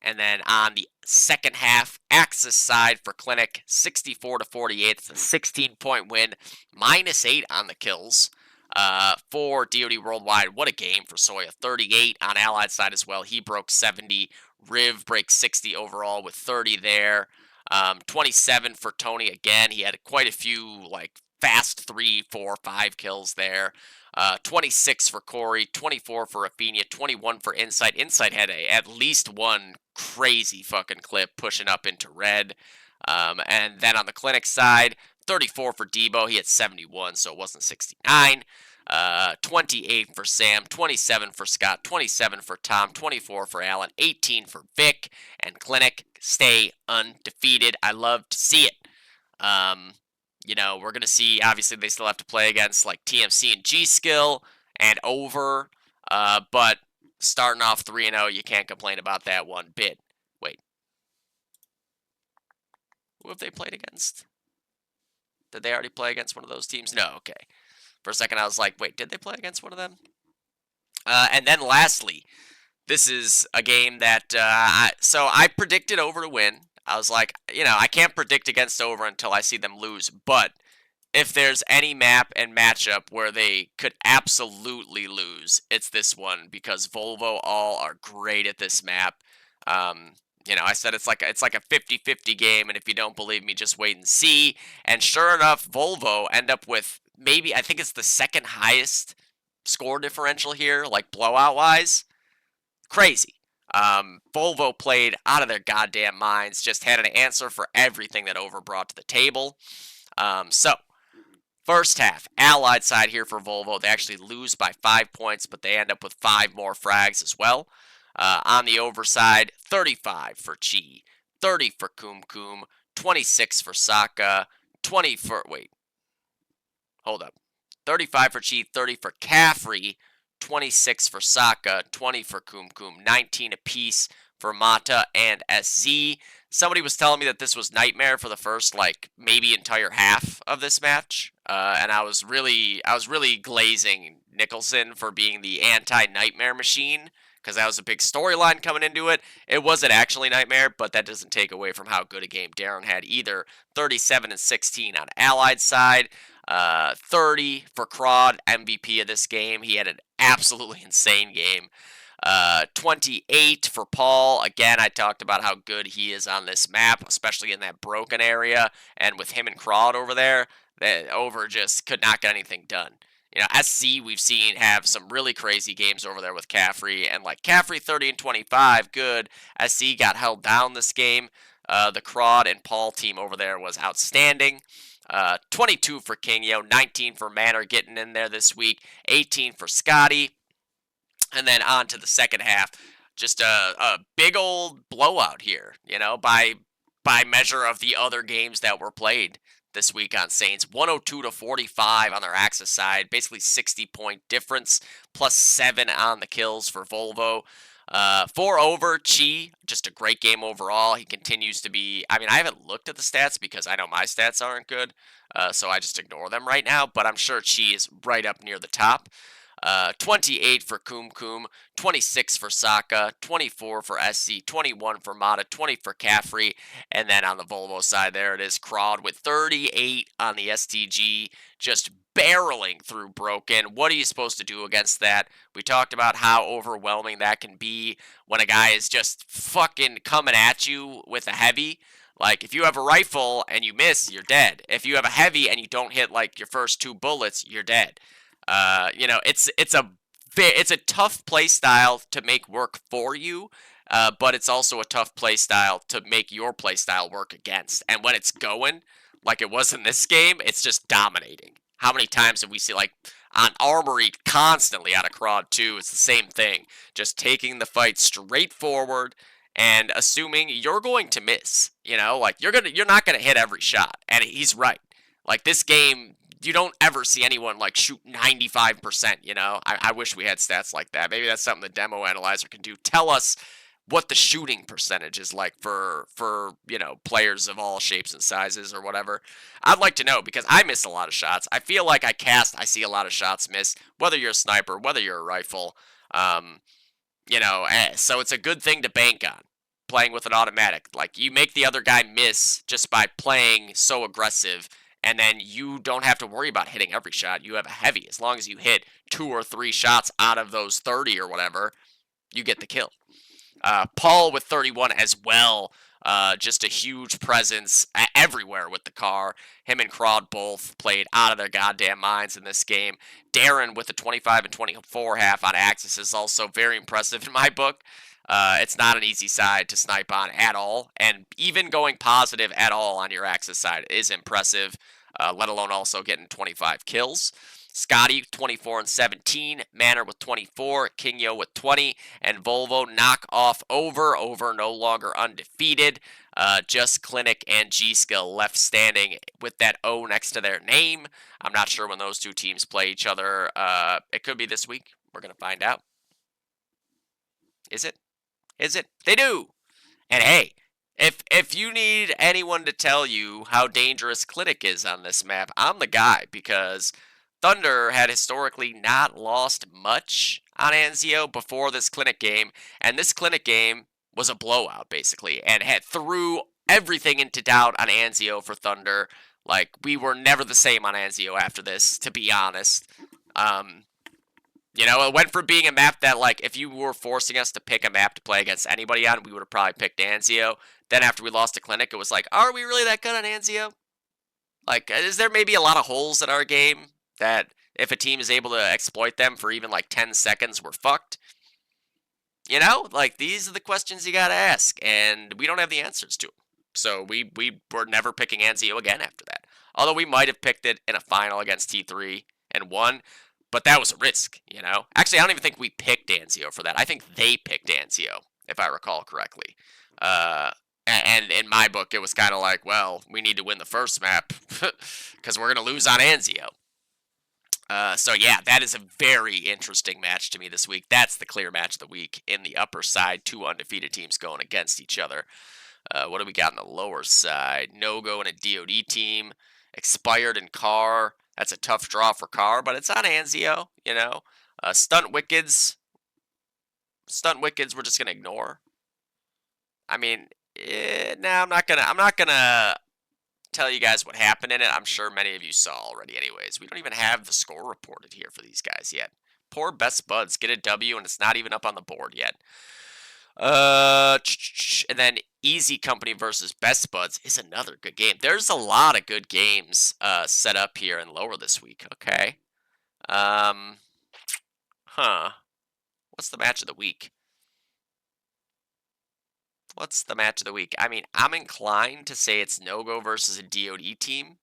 And then on the second half, Axis side for Clinic, 64 to 48. It's a 16-point win, -8 on the kills. For DoD Worldwide, what a game for Soya. 38 on Allied side as well. He broke 70. Riv breaks 60 overall with 30 there. 27 for Tony again. He had quite a few like fast 3, 4, 5 kills there. 26 for Corey, 24 for Rafinha, 21 for Insight. Insight had at least one crazy fucking clip pushing up into red. And then on the Clinic side, 34 for Debo. He had 71, so it wasn't 69. 28 for Sam, 27 for Scott, 27 for Tom, 24 for Allen, 18 for Vic, and Clinic stay undefeated. I love to see it. We're going to see, obviously, they still have to play against, like, TMC and G-Skill and Over, but starting off 3-0, you can't complain about that one bit. Wait. Who have they played against? Did they already play against one of those teams? No, okay. For a second, I was like, wait, did they play against one of them? And then lastly, this is a game that, I predicted Over to win. I was like, I can't predict against Over until I see them lose. But if there's any map and matchup where they could absolutely lose, it's this one because Volvo all are great at this map. I said it's like a 50-50 game, and if you don't believe me, just wait and see. And sure enough, Volvo end up with maybe, I think it's the second highest score differential here, like blowout-wise. Crazy. Volvo played out of their goddamn minds, just had an answer for everything that Over brought to the table. So, first half, Allied side here for Volvo. They actually lose by 5 points, but they end up with 5 more frags as well. On the Over side, 35 for Chi, 30 for Kum Kum, 26 for Saka, 20 for, hold up. 35 for Chi, 30 for Caffrey, 26 for Saka, 20 for Kum Kum, 19 apiece for Mata and SZ. Somebody was telling me that this was Nightmare for the first, maybe entire half of this match. And I was really glazing Nicholson for being the anti-Nightmare machine, because that was a big storyline coming into it. It wasn't actually Nightmare, but that doesn't take away from how good a game Darren had either. 37 and 16 on Allied side. 30 for Crawd, MVP of this game. He had an absolutely insane game. 28 for Paul. Again, I talked about how good he is on this map, especially in that broken area. And with him and Crawd over there, Over just could not get anything done. SC we've seen have some really crazy games over there with Caffrey. And Caffrey 30 and 25, good. SC got held down this game. The Crawd and Paul team over there was outstanding. 22 for King, 19 for Manor getting in there this week, 18 for Scotty, and then on to the second half. Just a big old blowout here, by measure of the other games that were played. this week on Saints. 102-45 on their Axis side. Basically 60-point difference. Plus 7 on the kills for Volvo. 4 over, Chi. Just a great game overall. He continues to be... I mean, I haven't looked at the stats because I know my stats aren't good. So I just ignore them right now. But I'm sure Chi is right up near the top. 28 for Kum, 26 for Saka, 24 for SC, 21 for Mata, 20 for Caffrey, and then on the Volvo side there it is Crawd with 38 on the STG, just barreling through Broken. What are you supposed to do against that? We talked about how overwhelming that can be when a guy is just fucking coming at you with a heavy. Like, if you have a rifle and you miss, you're dead. If you have a heavy and you don't hit, like, your first 2 bullets, you're dead. It's a tough play style to make work for you, but it's also a tough play style to make your play style work against. And when it's going, like it was in this game, it's just dominating. How many times have we seen, like, on Armory constantly out of Crawd 2, it's the same thing. Just taking the fight straight forward and assuming you're going to miss. Like, you're not gonna hit every shot. And he's right. Like, this game, you don't ever see anyone, like, shoot 95%, I wish we had stats like that. Maybe that's something the demo analyzer can do. Tell us what the shooting percentage is like for players of all shapes and sizes or whatever. I'd like to know, because I miss a lot of shots. I feel like I see a lot of shots miss, whether you're a sniper, whether you're a rifle. So it's a good thing to bank on, playing with an automatic. Like, you make the other guy miss just by playing so aggressive, and then you don't have to worry about hitting every shot. You have a heavy. As long as you hit 2 or 3 shots out of those 30 or whatever, you get the kill. Paul with 31 as well. Just a huge presence everywhere with the car. Him and Crawd both played out of their goddamn minds in this game. Darren with a 25 and 24 half on Axis is also very impressive in my book. It's not an easy side to snipe on at all, and even going positive at all on your Axis side is impressive, let alone also getting 25 kills. Scotty, 24 and 17, Manor with 24, Kingyo with 20, and Volvo knock off over no longer undefeated. Just Clinic and G-Skill left standing with that O next to their name. I'm not sure when those two teams play each other. It could be this week. We're going to find out. Is it? They do! And hey, if you need anyone to tell you how dangerous Clinic is on this map, I'm the guy, because Thunder had historically not lost much on Anzio before this Clinic game, and this Clinic game was a blowout, basically, and had threw everything into doubt on Anzio for Thunder. Like, we were never the same on Anzio after this, to be honest. It went from being a map that, like, if you were forcing us to pick a map to play against anybody on, we would have probably picked Anzio. Then after we lost to Clinic, it was like, are we really that good on Anzio? Like, is there maybe a lot of holes in our game that if a team is able to exploit them for even, like, 10 seconds, we're fucked? Like, these are the questions you gotta ask, and we don't have the answers to them. So we were never picking Anzio again after that. Although we might have picked it in a final against T3 and won, but that was a risk, Actually, I don't even think we picked Anzio for that. I think they picked Anzio, if I recall correctly. And in my book, it was kind of like, well, we need to win the first map because we're going to lose on Anzio. So yeah, that is a very interesting match to me this week. That's the clear match of the week in the upper side. 2 undefeated teams going against each other. What do we got on the lower side? No-Go and a DOD team. Expired and Carr. That's a tough draw for Carr, but it's on Anzio, Stunt Wickeds. We're just gonna ignore. I mean, I'm not gonna tell you guys what happened in it. I'm sure many of you saw already. Anyways, we don't even have the score reported here for these guys yet. Poor Best Buds get a W, and it's not even up on the board yet. And then Easy Company versus Best Buds is another good game. There's a lot of good games set up here in lower this week. Okay. What's the match of the week? I mean, I'm inclined to say it's No-Go versus a DOD team.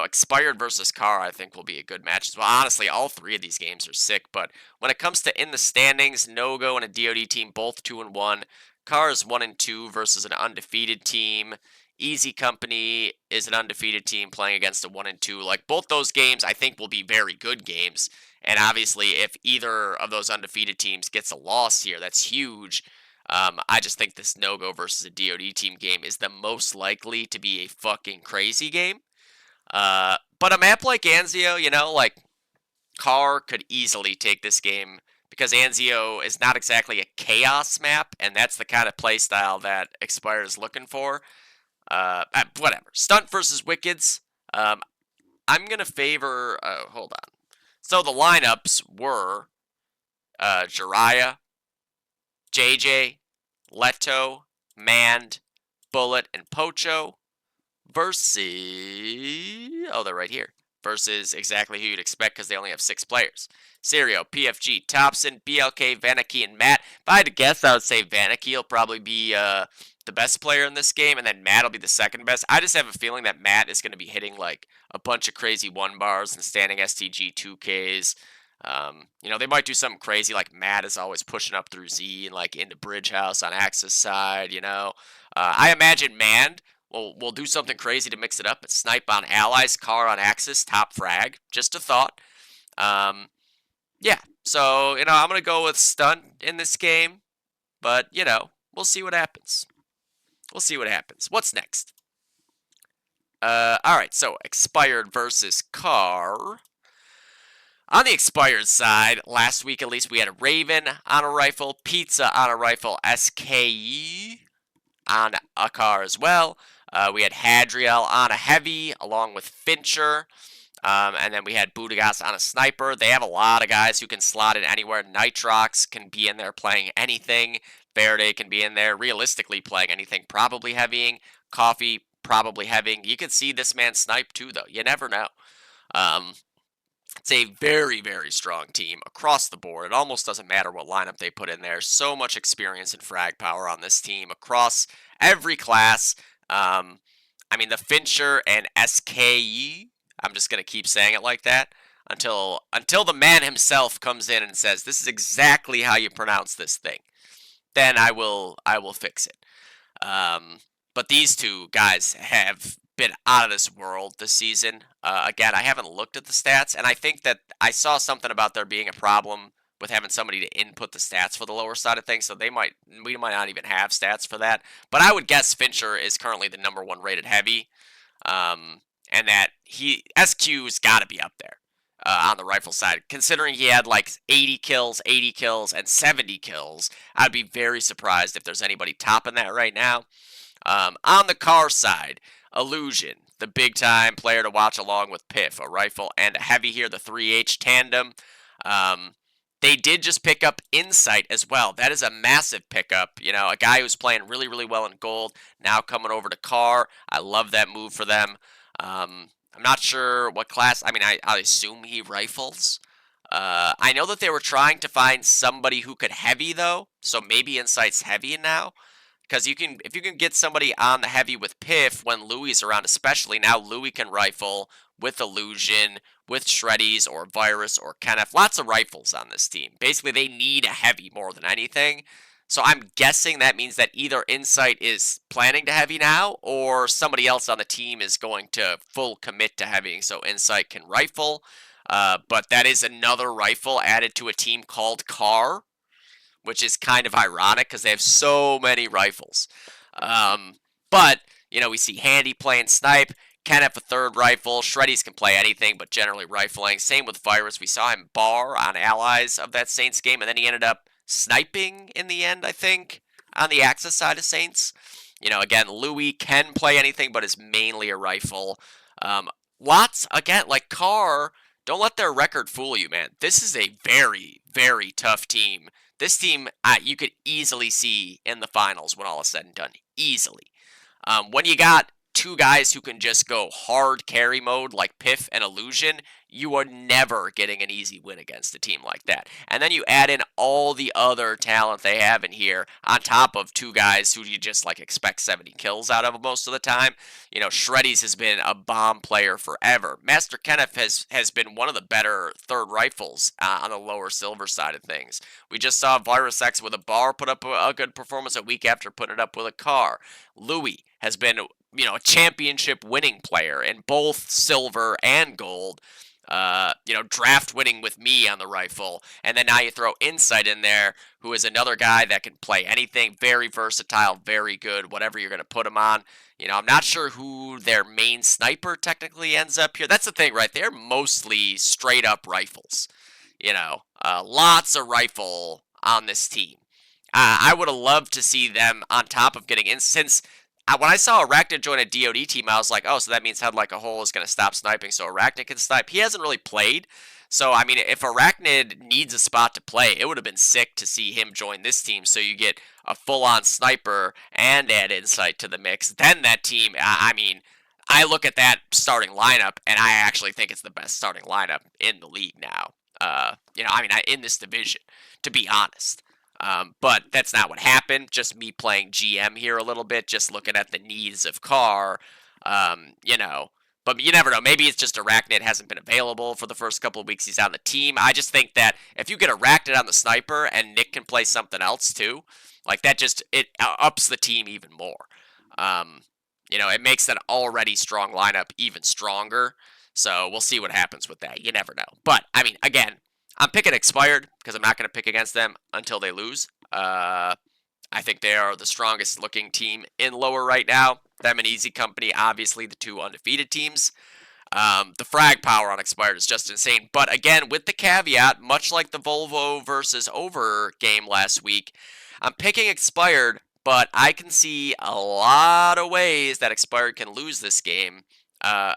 Expired versus Carr, I think, will be a good match as well. Honestly, all 3 of these games are sick, but when it comes to in the standings, No-Go and a DOD team, both 2-1. Carr is 1-2 versus an undefeated team. Easy Company is an undefeated team playing against a 1-2. Like, both those games, I think, will be very good games. And obviously, if either of those undefeated teams gets a loss here, that's huge. I just think this no-go versus a DOD team game is the most likely to be a fucking crazy game. But a map like Anzio, like, Carr could easily take this game because Anzio is not exactly a chaos map, and that's the kind of playstyle that Expired is looking for. Whatever. Stunt versus Wickeds. I'm going to favor... hold on. So the lineups were Jiraiya, JJ, Leto, Mand, Bullet, and Pocho versus... Oh, they're right here. Versus exactly who you'd expect because they only have 6 players. Serio, PFG, Thompson, BLK, Vanaki, and Matt. If I had to guess, I would say Vanaki will probably be the best player in this game, and then Matt will be the second best. I just have a feeling that Matt is going to be hitting like a bunch of crazy 1-bars and standing STG 2Ks. They might do something crazy like Matt is always pushing up through Z and like into Bridge House on Axis side, I imagine Mand will do something crazy to mix it up and snipe on allies, Carr on Axis, top frag. Just a thought. Yeah, so, I'm going to go with Stunt in this game, but, we'll see what happens. We'll see what happens. What's next? Alright, so Expired versus Carr. On the Expired side, last week at least, we had a Raven on a rifle, Pizza on a rifle, SKE on a car as well. We had Hadriel on a heavy, along with Fincher. And then we had Budagas on a sniper. They have a lot of guys who can slot in anywhere. Nitrox can be in there playing anything. Faraday can be in there realistically playing anything, probably heavying. Coffee, probably heavying. You can see this man snipe too, though. You never know. It's a very, very strong team across the board. It almost doesn't matter what lineup they put in there. So much experience and frag power on this team across every class. The Fincher and SKE, I'm just going to keep saying it like that until the man himself comes in and says, this is exactly how you pronounce this thing. Then I will fix it. But these two guys have been out of this world this season. Again, I haven't looked at the stats, and I think that I saw something about there being a problem with having somebody to input the stats for the lower side of things, so we might not even have stats for that. But I would guess Fincher is currently the #1 rated heavy, and that SQ's got to be up there on the rifle side. Considering he had like 80 kills, and 70 kills, I'd be very surprised if there's anybody topping that right now. On the car side, Illusion, the big-time player to watch along with Piff, a rifle and a heavy here, the 3H tandem. They did just pick up Insight as well. That is a massive pickup. A guy who's playing really, really well in gold, now coming over to car. I love that move for them. I'm not sure what class. I assume he rifles. I know that they were trying to find somebody who could heavy, though, so maybe Insight's heavy now. Because if you can get somebody on the heavy with Piff when Louis is around, especially now Louis can rifle with Illusion, with Shreddies or Virus or Kenneth. Lots of rifles on this team. Basically, they need a heavy more than anything. So I'm guessing that means that either Insight is planning to heavy now, or somebody else on the team is going to full commit to heavying so Insight can rifle. But that is another rifle added to a team called Car, which is kind of ironic because they have so many rifles. But, we see Handy playing snipe, Kenneth a third rifle, Shreddies can play anything but generally rifling. Same with Virus. We saw him bar on allies of that Saints game, and then he ended up sniping in the end, I think, on the Axis side of Saints. Again, Louis can play anything but is mainly a rifle. Again, like Carr, don't let their record fool you, man. This is a very, very tough team. This team, you could easily see in the finals when all is said and done. Easily. When you got two guys who can just go hard carry mode like Piff and Illusion, you are never getting an easy win against a team like that. And then you add in all the other talent they have in here on top of two guys who you just like expect 70 kills out of most of the time. You know, Shreddies has been a bomb player forever. Master Kenneth has been one of the better third rifles on the lower silver side of things. We just saw Virus X with a bar put up a good performance a week after putting it up with a car. Louis has been, you know, a championship winning player in both silver and gold. You know, draft winning with me on the rifle. And then now you throw Insight in there, who is another guy that can play anything, very versatile, very good, whatever you're going to put him on. You know, I'm not sure who their main sniper technically ends up here. That's the thing, right? They're mostly straight up rifles. You know, lots of rifle on this team. I would have loved to see them on top of getting in, since when I saw Arachnid join a DOD team, I was like, oh, so that means Head Like a Hole is going to stop sniping, so Arachnid can snipe. He hasn't really played, so, I mean, if Arachnid needs a spot to play, it would have been sick to see him join this team, so you get a full-on sniper and add Insight to the mix. Then that team, I mean, I look at that starting lineup, and I actually think it's the best starting lineup in the league now. You know, I mean, in this division, to be honest. But that's not what happened. Just me playing GM here a little bit, just looking at the needs of Carr. You know, but you never know. Maybe it's just Arachnid hasn't been available for the first couple of weeks he's on the team. I just think that if you get Arachnid on the sniper and Nick can play something else too, like that just, it ups the team even more. You know, it makes an already strong lineup even stronger. So we'll see what happens with that. You never know. But, I mean, again, I'm picking Expired because I'm not going to pick against them until they lose. I think they are the strongest looking team in lower right now. Them and Easy Company, obviously the two undefeated teams. The frag power on Expired is just insane. But again, with the caveat, much like the Volvo versus Over game last week, I'm picking Expired, but I can see a lot of ways that Expired can lose this game. And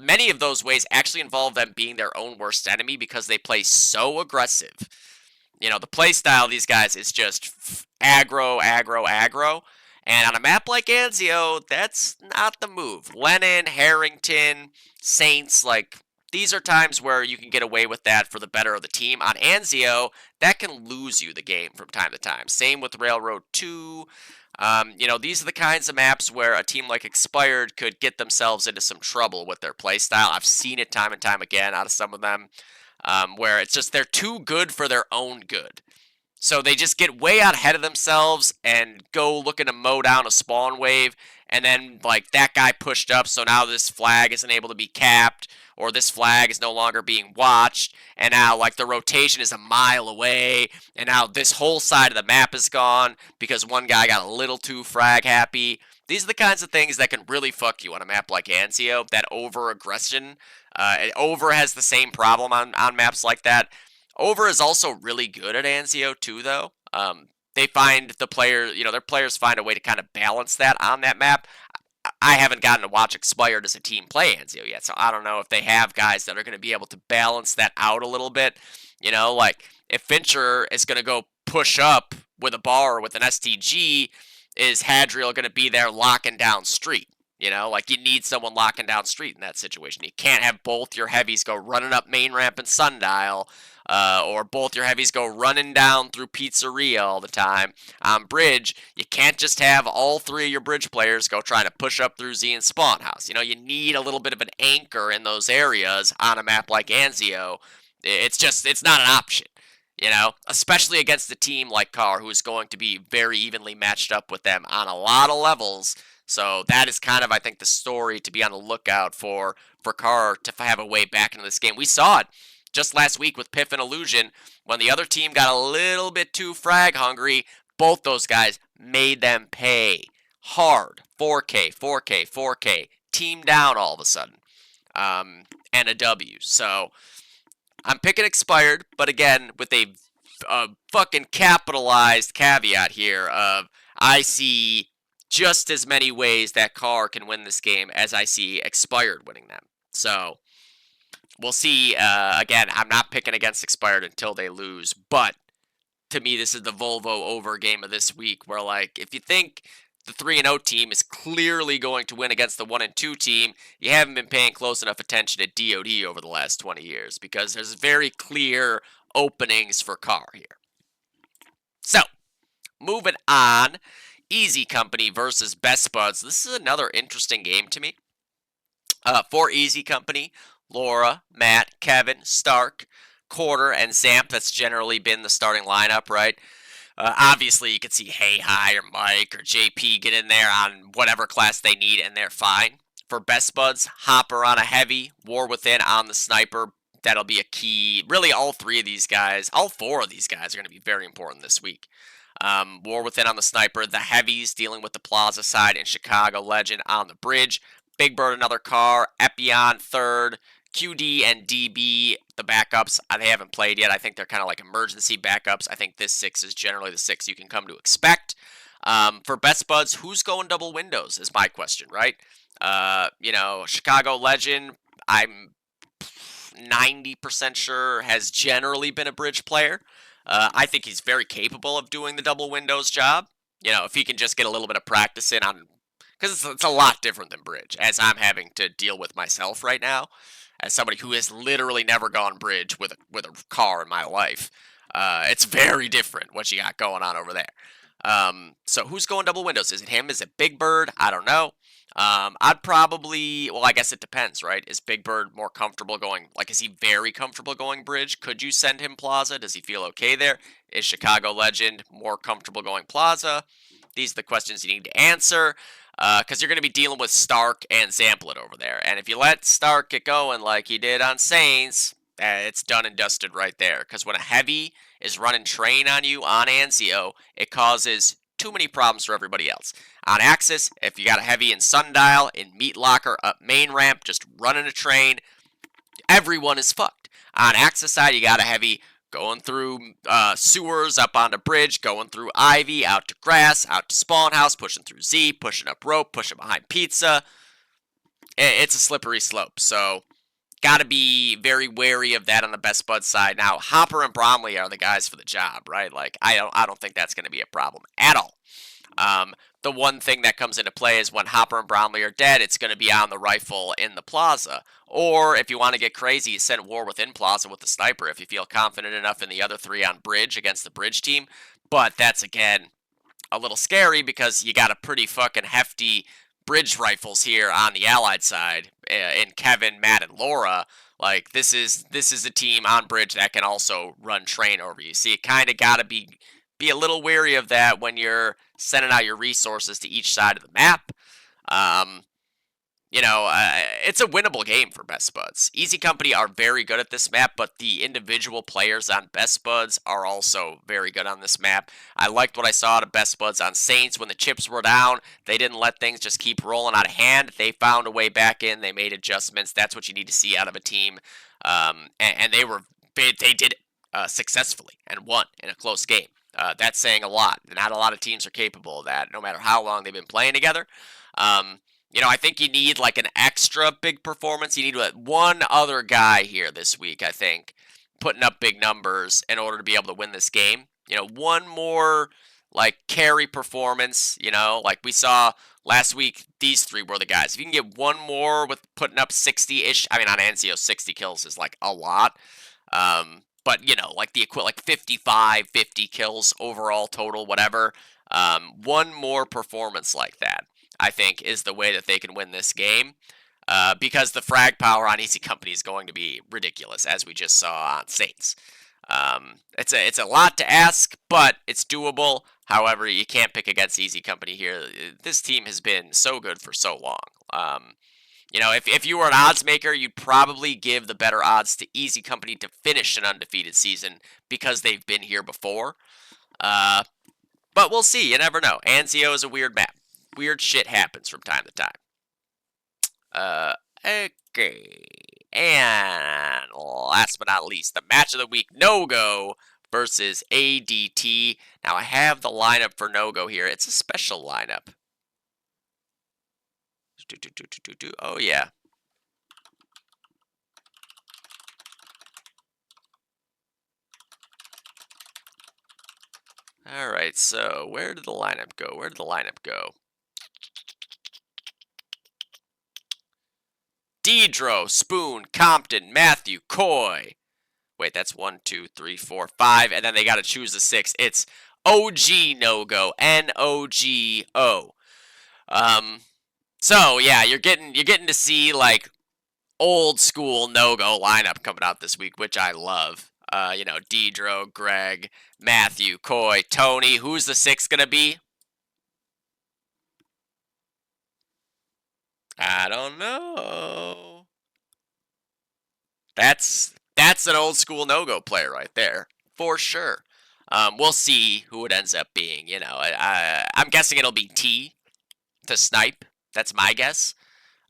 many of those ways actually involve them being their own worst enemy because they play so aggressive. You know, the play style of these guys is just aggro, aggro, aggro. And on a map like Anzio, that's not the move. Lennon, Harrington, Saints, like, these are times where you can get away with that for the better of the team. On Anzio, that can lose you the game from time to time. Same with Railroad 2. You know, these are the kinds of maps where a team like Expired could get themselves into some trouble with their playstyle. I've seen it time and time again out of some of them, where it's just they're too good for their own good. So they just get way out ahead of themselves and go looking to mow down a spawn wave, and then, like, that guy pushed up, so now this flag isn't able to be capped, or this flag is no longer being watched, and now, like, the rotation is a mile away, and now this whole side of the map is gone because one guy got a little too frag happy. These are the kinds of things that can really fuck you on a map like Anzio, that over-aggression. Over has the same problem on maps like that. Over is also really good at Anzio, too, though. They find the player, you know, their players find a way to kind of balance that on that map. I haven't gotten to watch Expired as a team play Anzio yet, so I don't know if they have guys that are going to be able to balance that out a little bit. You know, like, if Fincher is going to go push up with a bar or with an STG, is Hadriel going to be there locking down street? You know, like, you need someone locking down street in that situation. You can't have both your heavies go running up main ramp and sundial, or both your heavies go running down through pizzeria all the time. On bridge, you can't just have all three of your bridge players go trying to push up through Z and spawn house. You know, you need a little bit of an anchor in those areas on a map like Anzio. It's not an option. You know, especially against a team like Carr, who is going to be very evenly matched up with them on a lot of levels. So that is kind of, I think, the story to be on the lookout for Carr to have a way back into this game. We saw it just last week with Piff and Illusion. When the other team got a little bit too frag hungry, both those guys made them pay hard. 4K, 4K, 4K. Team down all of a sudden. And a W. So I'm picking Expired, but again, with a fucking capitalized caveat here of I see just as many ways that Carr can win this game as I see Expired winning them. So we'll see. Again, I'm not picking against Expired until they lose, but to me, this is the Volvo Over game of this week, where, like, if you think the 3-0 team is clearly going to win against the 1-2 team, you haven't been paying close enough attention to DOD over the last 20 years because there's very clear openings for Carr here. So, moving on, Easy Company versus Best Buds. This is another interesting game to me. For Easy Company, Laura, Matt, Kevin, Stark, Quarter, and Zamp. That's generally been the starting lineup, right? Obviously, you could see Hey Hi or Mike or JP get in there on whatever class they need, and they're fine. For Best Buds, Hopper on a heavy, War Within on the sniper. That'll be a key. Really, all three of these guys, all four of these guys are going to be very important this week. War Within on the sniper, the heavies dealing with the plaza side, and Chicago Legend on the bridge. Big Bird another car, Epion third, QD and DB the backups. They haven't played yet. I think they're kind of like emergency backups. I think this 6 is generally the 6 you can come to expect. For Best Buds, who's going double windows is my question, right? Chicago Legend, I'm 90% sure has generally been a bridge player. I think he's very capable of doing the double windows job. If he can just get a little bit of practice in on, because it's a lot different than bridge, as I'm having to deal with myself right now, as somebody who has literally never gone bridge with a car in my life. It's very different what you got going on over there. So who's going double windows? Is it him? Is it Big Bird? I don't know. I'd probably, I guess it depends, right? Is Big Bird more comfortable going, is he very comfortable going bridge? Could you send him plaza? Does he feel okay there? Is Chicago Legend more comfortable going plaza? These are the questions you need to answer, because you're going to be dealing with Stark and Zamplet over there. And if you let Stark get going like he did on Saints, it's done and dusted right there. Because when a heavy is running train on you on Anzio, it causes too many problems for everybody else. On Axis, if you got a heavy in Sundial, in Meat Locker, up main ramp, just running a train, everyone is fucked. On Axis side, you got a heavy going through sewers, up onto bridge, going through Ivy, out to grass, out to spawn house, pushing through Z, pushing up rope, pushing behind pizza. It's a slippery slope, so got to be very wary of that on the Best Bud side. Now, Hopper and Bromley are the guys for the job, right? I don't think that's going to be a problem at all. The one thing that comes into play is when Hopper and Bromley are dead, it's going to be on the rifle in the plaza. Or if you want to get crazy, you send War Within plaza with the sniper if you feel confident enough in the other 3 on bridge against the bridge team. But that's, again, a little scary because you got a pretty fucking hefty bridge rifles here on the Allied side in Kevin, Matt, and Laura. This is a team on bridge that can also run train over you. So you kind of got to be a little wary of that when you're sending out your resources to each side of the map. It's a winnable game for Best Buds. Easy Company are very good at this map, but the individual players on Best Buds are also very good on this map. I liked what I saw out of Best Buds on Saints when the chips were down. They didn't let things just keep rolling out of hand. They found a way back in. They made adjustments. That's what you need to see out of a team. And they did it successfully and won in a close game. That's saying a lot. Not a lot of teams are capable of that, no matter how long they've been playing together. I think you need an extra big performance. You need one other guy here this week, I think, putting up big numbers in order to be able to win this game. One more carry performance, we saw last week. These 3 were the guys. If you can get one more with putting up 60-ish, on Anzio, 60 kills is a lot. But, the equivalent, 55, 50 kills overall total, whatever. One more performance like that, I think, is the way that they can win this game. Because the frag power on Easy Company is going to be ridiculous, as we just saw on Saints. It's a lot to ask, but it's doable. However, you can't pick against Easy Company here. This team has been so good for so long. If you were an odds maker, you'd probably give the better odds to Easy Company to finish an undefeated season because they've been here before. But we'll see. You never know. Anzio is a weird map. Weird shit happens from time to time. Okay. And last but not least, the match of the week, No-Go versus ADT. Now, I have the lineup for No-Go here. It's a special lineup. Oh, yeah. Alright, so where did the lineup go? Dedro, Spoon, Compton, Matthew, Coy. Wait, that's 1, 2, 3, 4, 5, and then they got to choose the 6. It's OG no-go, N-O-G-O. So yeah, you're getting to see like old school no-go lineup coming out this week, which I love. Dedro, Greg, Matthew, Coy, Tony. Who's the 6 gonna be? I don't know. That's an old school no-go player right there, for sure. We'll see who it ends up being. I'm guessing it'll be T to snipe. That's my guess.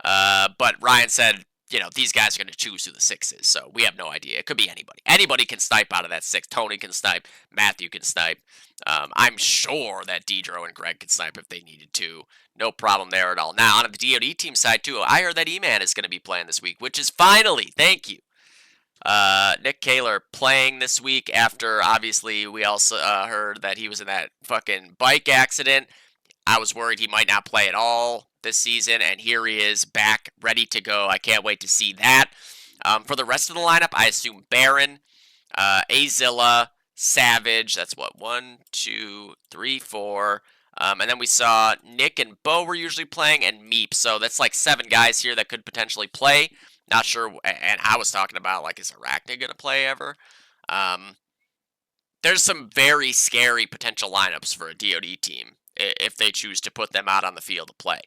But Ryan said, these guys are going to choose who the 6 is, so we have no idea. It could be anybody. Anybody can snipe out of that 6. Tony can snipe. Matthew can snipe. I'm sure that Dedro and Greg could snipe if they needed to. No problem there at all. Now, on the DoD team side, too, I heard that E-Man is going to be playing this week, which is finally, thank you. Nick Kaler playing this week after, obviously, we also heard that he was in that fucking bike accident. I was worried he might not play at all this season, and here he is back, ready to go. I can't wait to see that. For the rest of the lineup, I assume Baron, Azilla, Savage. That's what, 1, 2, 3, 4. And then we saw Nick and Bo were usually playing, and Meep. So that's like 7 guys here that could potentially play. Not sure, and I was talking about, like, is Arachnid going to play ever? There's some very scary potential lineups for a DoD team if they choose to put them out on the field to play.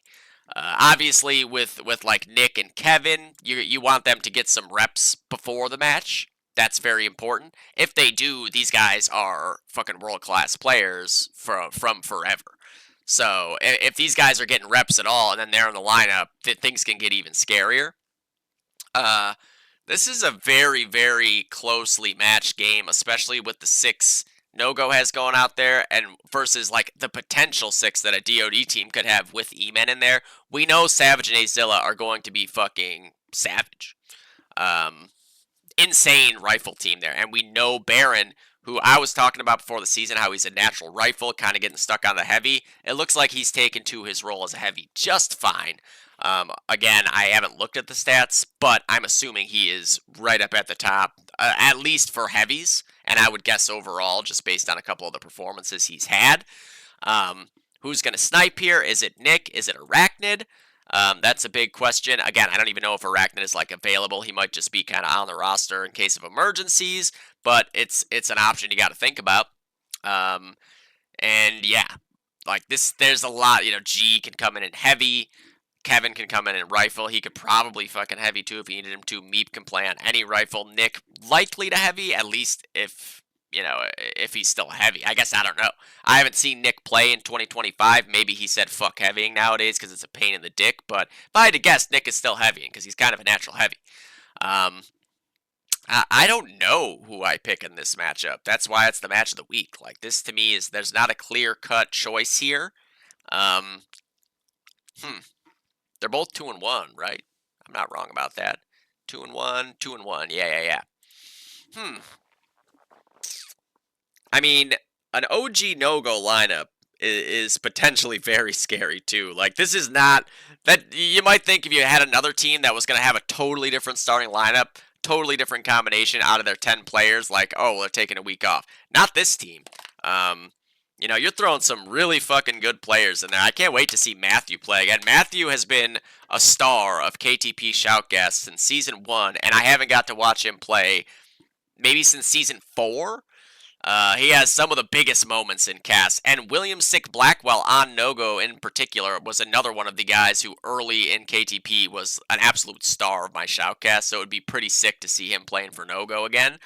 Obviously, with like Nick and Kevin, you want them to get some reps before the match. That's very important. If they do, these guys are fucking world-class players from forever. So if these guys are getting reps at all and then they're in the lineup, things can get even scarier. This is a very, very closely matched game, especially with the 6 no-go has going out there, and versus like the potential 6 that a DoD team could have with E-Men in there. We know Savage and Azilla are going to be fucking savage. Insane rifle team there, and we know Baron, who I was talking about before the season, how he's a natural rifle, kind of getting stuck on the heavy. It looks like he's taken to his role as a heavy just fine. Again, I haven't looked at the stats, but I'm assuming he is right up at the top, at least for heavies, and I would guess overall, just based on a couple of the performances he's had. Who's going to snipe here? Is it Nick? Is it Arachnid? That's a big question. Again, I don't even know if Arachnid is like available. He might just be kind of on the roster in case of emergencies, but it's an option you got to think about. And yeah, like this, there's a lot. G can come in heavy. Kevin can come in and rifle. He could probably fucking heavy too if he needed him to. Meep can play on any rifle. Nick likely to heavy, at least if he's still heavy. I guess I don't know. I haven't seen Nick play in 2025. Maybe he said fuck heavying nowadays because it's a pain in the dick. But if I had to guess, Nick is still heavying because he's kind of a natural heavy. I don't know who I pick in this matchup. That's why it's the match of the week. Like this to me there's not a clear-cut choice here. They're both 2-1, right? I'm not wrong about that. 2-1, 2-1. Yeah. I mean, an OG no-go lineup is potentially very scary too. Like this is not that you might think if you had another team that was going to have a totally different starting lineup, totally different combination out of their 10 players, like, oh, they're taking a week off. Not this team. You're throwing some really fucking good players in there. I can't wait to see Matthew play again. Matthew has been a star of KTP Shoutcast since Season 1, and I haven't got to watch him play maybe since Season 4. He has some of the biggest moments in cast, and William Sick Blackwell on No-Go in particular was another one of the guys who early in KTP was an absolute star of my Shoutcast, so it would be pretty sick to see him playing for No-Go again.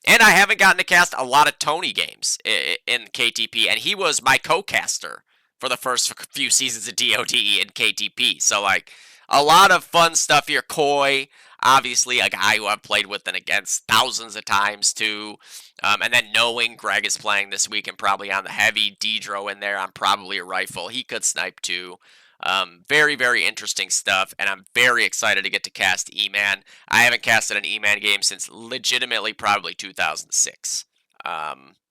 And I haven't gotten to cast a lot of Tony games in KTP, and he was my co-caster for the first few seasons of DoD in KTP. So, like, a lot of fun stuff here. Coy, obviously, a guy who I've played with and against thousands of times, too. And then knowing Greg is playing this week and probably on the heavy, Dedro in there on probably a rifle. He could snipe, too. Very, very interesting stuff, and I'm very excited to get to cast E-Man. I haven't casted an E-Man game since legitimately probably 2006.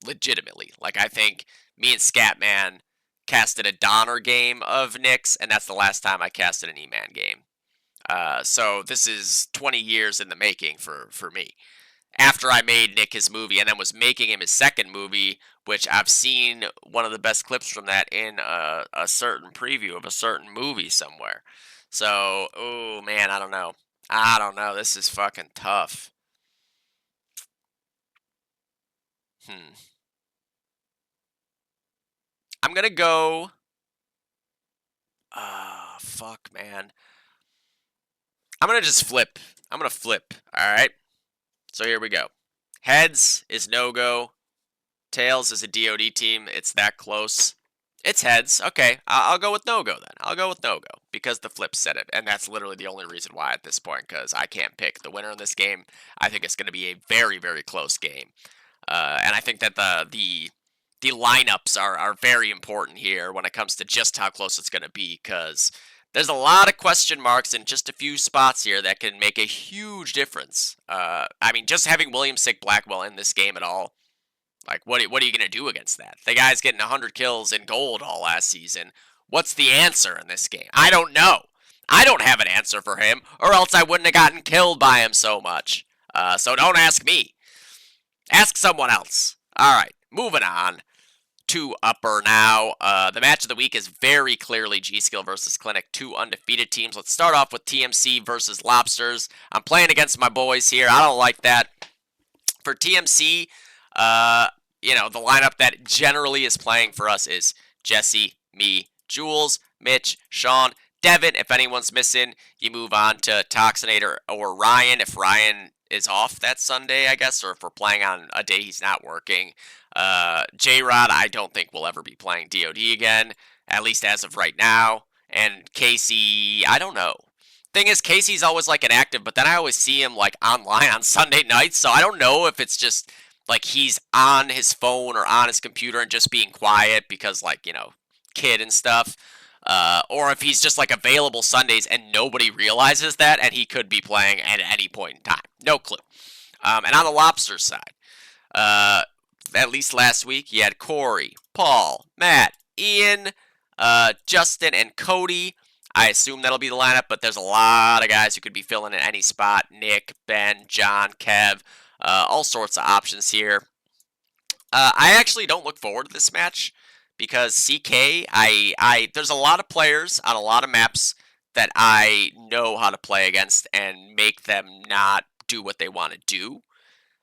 Legitimately. Like, I think me and Scatman casted a Donner game of Nyx, and that's the last time I casted an E-Man game. So this is 20 years in the making for me. After I made Nick his movie and then was making him his second movie, which I've seen one of the best clips from that in a certain preview of a certain movie somewhere. So, oh man, I don't know. I don't know. This is fucking tough. Hmm. I'm gonna go. Fuck, man. I'm gonna just flip. I'm gonna flip. All right. So here we go. Heads is no go. Tails is a DoD team. It's that close. It's heads. Okay, I'll go with no go then. I'll go with no go because the flip said it, and that's literally the only reason why at this point. Because I can't pick the winner in this game. I think it's going to be a very very close game, and I think that the lineups are very important here when it comes to just how close it's going to be. Because there's a lot of question marks in just a few spots here that can make a huge difference. I mean, just having William Sick Blackwell in this game at all. Like, what are you going to do against that? The guy's getting 100 kills in gold all last season. What's the answer in this game? I don't know. I don't have an answer for him, or else I wouldn't have gotten killed by him so much. So don't ask me. Ask someone else. All right, moving on to upper now. The match of the week is very clearly G-Skill versus Clinic, two undefeated teams. Let's start off with TMC versus Lobsters. I'm playing against my boys here. I don't like that. For TMC, the lineup that generally is playing for us is Jesse, me, Jules, Mitch, Sean, Devin. If anyone's missing, you move on to Toxinator or Ryan if Ryan is off that Sunday, I guess, or if we're playing on a day he's not working. J-Rod, I don't think will ever be playing DoD again, at least as of right now. And Casey, I don't know. Thing is, Casey's always like inactive, but then I always see him like online on Sunday nights, so I don't know if it's just like he's on his phone or on his computer and just being quiet because like, kid and stuff. Or if he's just like available Sundays and nobody realizes that and he could be playing at any point in time. No clue. And on the Lobster side, at least last week, you had Corey, Paul, Matt, Ian, Justin, and Cody. I assume that'll be the lineup, but there's a lot of guys who could be filling in any spot. Nick, Ben, John, Kev, all sorts of options here. I actually don't look forward to this match because CK, there's a lot of players on a lot of maps that I know how to play against and make them not do what they want to do.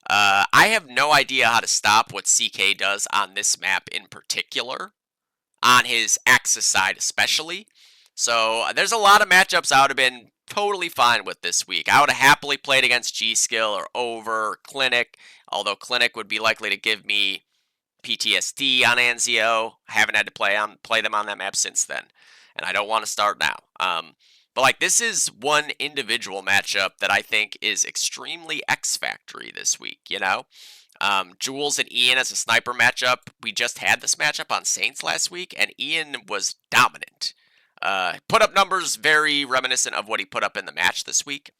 I have no idea how to stop what CK does on this map in particular, on his Axis side especially. So there's a lot of matchups I would have been totally fine with this week. I would have happily played against G-Skill or Over or Clinic, although Clinic would be likely to give me PTSD on Anzio. I haven't had to play them on that map since then, and I don't want to start now. But like this is one individual matchup that I think is extremely X-Factory this week, Jules and Ian as a sniper matchup. We just had this matchup on Saints last week, and Ian was dominant. Put up numbers very reminiscent of what he put up in the match this week.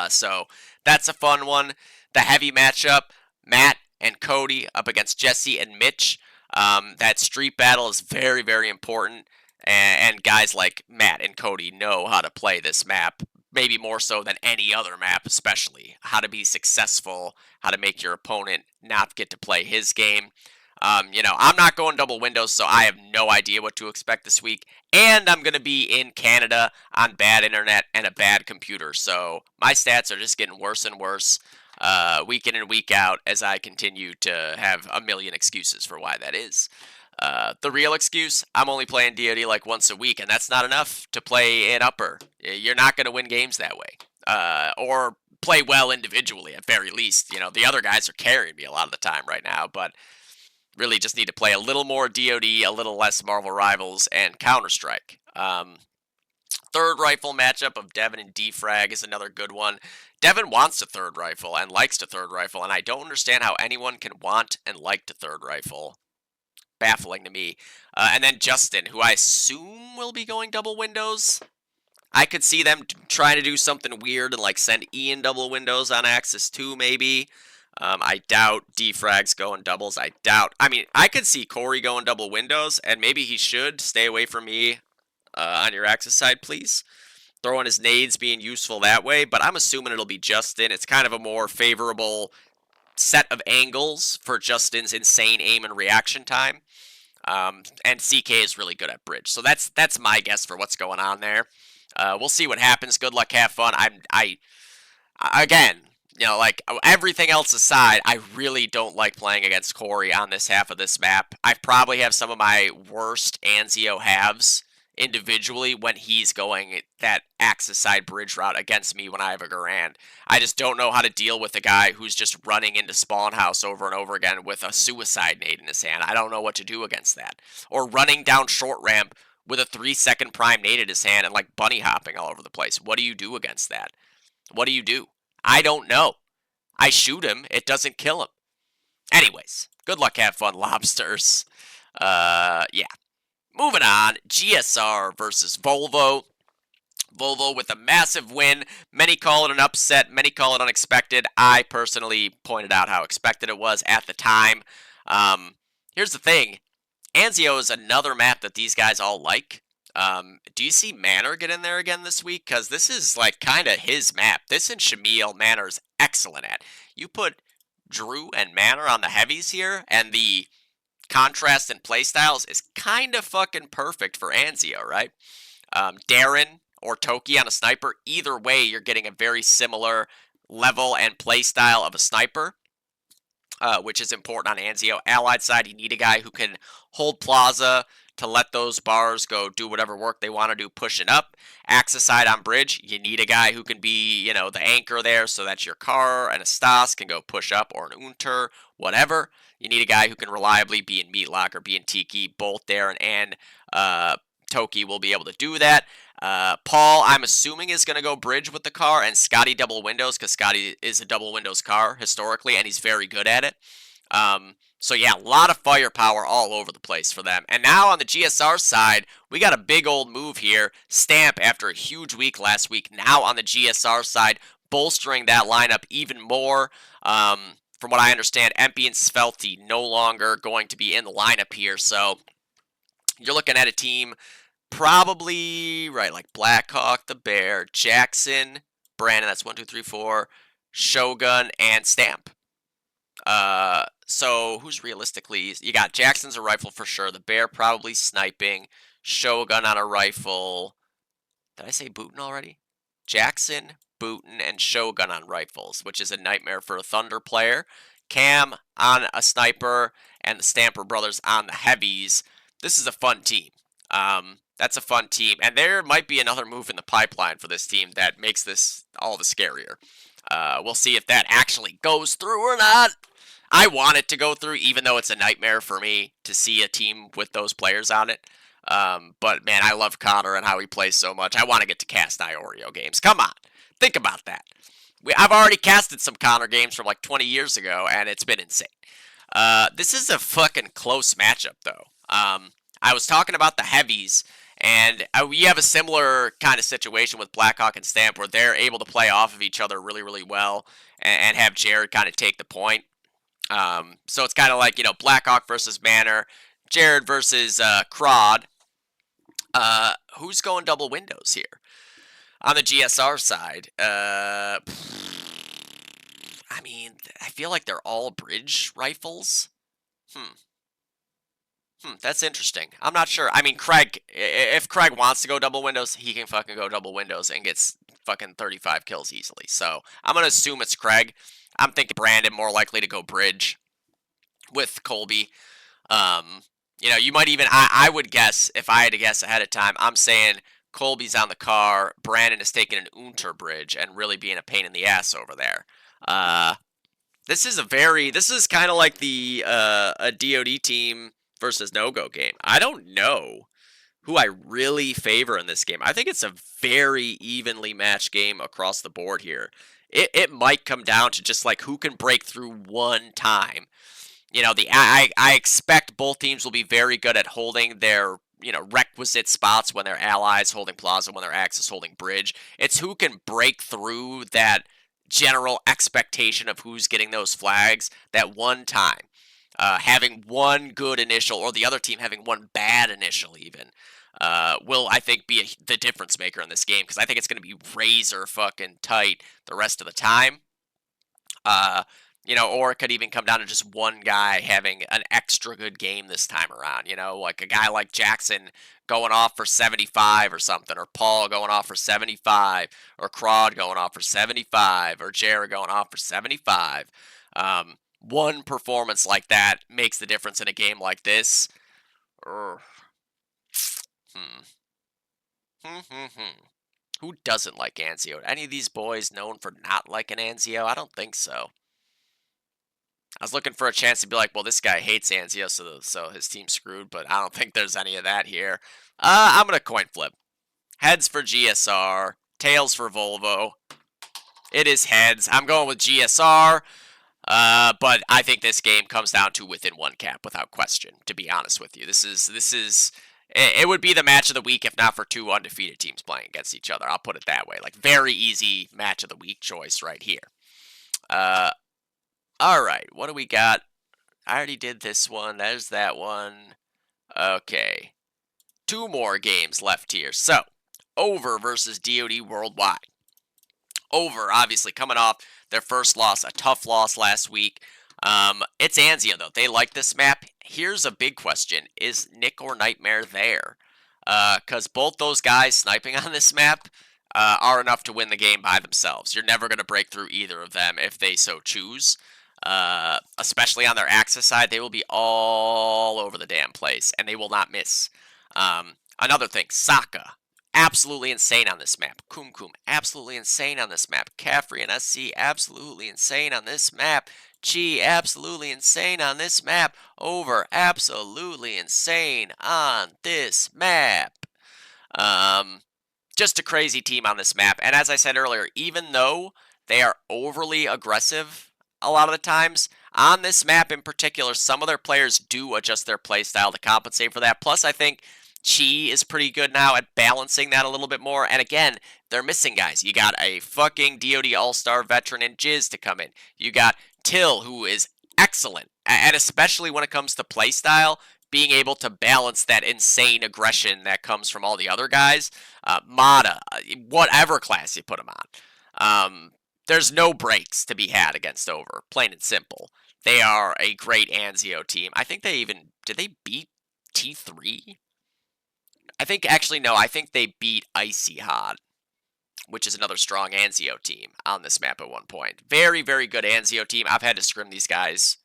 So that's a fun one. The heavy matchup, Matt and Cody up against Jesse and Mitch. That street battle is very, very important. And guys like Matt and Cody know how to play this map, maybe more so than any other map, especially how to be successful, how to make your opponent not get to play his game. I'm not going double windows, so I have no idea what to expect this week. And I'm going to be in Canada on bad internet and a bad computer. So my stats are just getting worse and worse week in and week out as I continue to have a million excuses for why that is. The real excuse, I'm only playing DoD like once a week, and that's not enough to play in upper. You're not going to win games that way. Or play well individually at very least. The other guys are carrying me a lot of the time right now, but really just need to play a little more DoD, a little less Marvel Rivals, and Counter-Strike. Third rifle matchup of Devin and Defrag is another good one. Devin wants to third rifle and likes to third rifle, and I don't understand how anyone can want and like to third rifle. Baffling to me. And then Justin, who I assume will be going double windows. I could see them trying to do something weird and like send Ian double windows on Axis 2 maybe. I doubt Defrag's going doubles. I could see Corey going double windows, and maybe he should stay away from me on your Axis side, please. throwing his nades being useful that way, but I'm assuming it'll be Justin. It's kind of a more favorable set of angles for Justin's insane aim and reaction time. And CK is really good at bridge. So that's my guess for what's going on there. We'll see what happens. Good luck, have fun. Again, like everything else aside, I really don't like playing against Corey on this half of this map. I probably have some of my worst Anzio halves individually when he's going that axis side bridge route against me when I have a Garand. I just don't know how to deal with a guy who's just running into spawn house over and over again with a suicide nade in his hand. I don't know what to do against that. Or running down short ramp with a 3-second prime nade in his hand and like bunny hopping all over the place. What do you do against that? What do you do? I don't know. I shoot him, it doesn't kill him. Anyways, good luck, have fun, lobsters. Yeah. Moving on, GSR versus Volvo. Volvo with a massive win. Many call it an upset, many call it unexpected. I personally pointed out how expected it was at the time. Here's the thing. Anzio is another map that these guys all like. Do you see Manor get in there again this week? Because this is like kind of his map. This and Shamil Manor is excellent at. You put Drew and Manor on the heavies here, and the contrast in playstyles is kind of fucking perfect for Anzio, right? Darren or Toki on a sniper, either way, you're getting a very similar level and playstyle of a sniper, which is important on Anzio. Allied side, you need a guy who can hold plaza to let those bars go do whatever work they want to do pushing up. Axis side on bridge, you need a guy who can be, the anchor there so that your car and a Stas can go push up, or an Unter, whatever. You need a guy who can reliably be in Meatlock or be in Tiki. Both Darren and Toki will be able to do that. Paul, I'm assuming, is going to go bridge with the car, and Scotty double windows, because Scotty is a double windows car historically, and he's very good at it. So yeah, a lot of firepower all over the place for them. And now on the GSR side, we got a big old move here. Stamp, after a huge week last week, now on the GSR side, bolstering that lineup even more. From what I understand, Empy and Svelty no longer going to be in the lineup here. So you're looking at a team probably, right, like Blackhawk, the Bear, Jackson, Brandon, that's 1, 2, 3, 4, Shogun, and Stamp. So who's realistically, you got Jackson's a rifle for sure, the Bear probably sniping, Shogun on a rifle. Did I say Booten already? Jackson, Booten, and Shogun on rifles, which is a nightmare for a Thunder player. Cam on a sniper, and the Stamper brothers on the heavies. This is a fun team. That's a fun team, and there might be another move in the pipeline for this team that makes this all the scarier. We'll see if that actually goes through or not. I want it to go through, even though it's a nightmare for me to see a team with those players on it. But man, I love Connor and how he plays so much. I want to get to cast Oreo games. Come on, think about that. I've already casted some Connor games from like 20 years ago, and it's been insane. This is a fucking close matchup, though. I was talking about the heavies, and we have a similar kind of situation with Blackhawk and Stamp, where they're able to play off of each other really, really well, and have Jared kind of take the point. So it's kind of like, Blackhawk versus Manor, Jared versus Crod. Who's going double windows here? On the GSR side, I mean, I feel like they're all bridge rifles. That's interesting. I'm not sure. I mean, Craig, if Craig wants to go double windows, he can fucking go double windows and gets fucking 35 kills easily. So I'm going to assume it's Craig. I'm thinking Brandon more likely to go bridge with Colby. You might even, I would guess, if I had to guess ahead of time, I'm saying Colby's on the car, Brandon is taking an Unter bridge and really being a pain in the ass over there. This is kind of like the a DoD team versus no-go game. I don't know who I really favor in this game. I think it's a very evenly matched game across the board here. It might come down to just like who can break through one time. I expect both teams will be very good at holding their requisite spots when they're allies, holding plaza, when they're axis, holding bridge. It's who can break through that general expectation of who's getting those flags that one time. Having one good initial, or the other team having one bad initial even. will, I think, be the difference maker in this game, because I think it's going to be razor fucking tight the rest of the time. Or it could even come down to just one guy having an extra good game this time around. Like a guy like Jackson going off for 75 or something, or Paul going off for 75, or Crawd going off for 75, or Jared going off for 75. One performance like that makes the difference in a game like this. Who doesn't like Anzio? Any of these boys known for not liking Anzio? I don't think so. I was looking for a chance to be like, well, this guy hates Anzio, so his team's screwed, but I don't think there's any of that here. I'm going to coin flip. Heads for GSR, tails for Volvo. It is heads. I'm going with GSR, but I think this game comes down to within one cap without question, to be honest with you. It would be the match of the week if not for two undefeated teams playing against each other. I'll put it that way. Like, very easy match of the week choice right here. All right, what do we got? I already did this one. There's that one. Okay. Two more games left here. So, Over versus DoD Worldwide. Over, obviously, coming off their first loss, a tough loss last week. It's Anzio, though. They like this map. Here's a big question. Is Nick or Nightmare there? Because both those guys sniping on this map are enough to win the game by themselves. You're never going to break through either of them if they so choose. Especially on their Axis side, they will be all over the damn place, and they will not miss. Another thing, Sokka, absolutely insane on this map. Kum, absolutely insane on this map. Caffrey and SC, absolutely insane on this map. Chi, absolutely insane on this map. Over, absolutely insane on this map. Just a crazy team on this map. And as I said earlier, even though they are overly aggressive a lot of the times, on this map in particular, some of their players do adjust their playstyle to compensate for that. Plus, I think Chi is pretty good now at balancing that a little bit more. And again, they're missing guys. You got a fucking DoD All-Star veteran in Jizz to come in. You got Till, who is excellent, and especially when it comes to playstyle, being able to balance that insane aggression that comes from all the other guys. Mata, whatever class you put him on. There's no breaks to be had against Over, plain and simple. They are a great Anzio team. I think did they beat T3? I think they beat Icy Hot, which is another strong Anzio team on this map at one point. Very, very good Anzio team. I've had to scrim these guys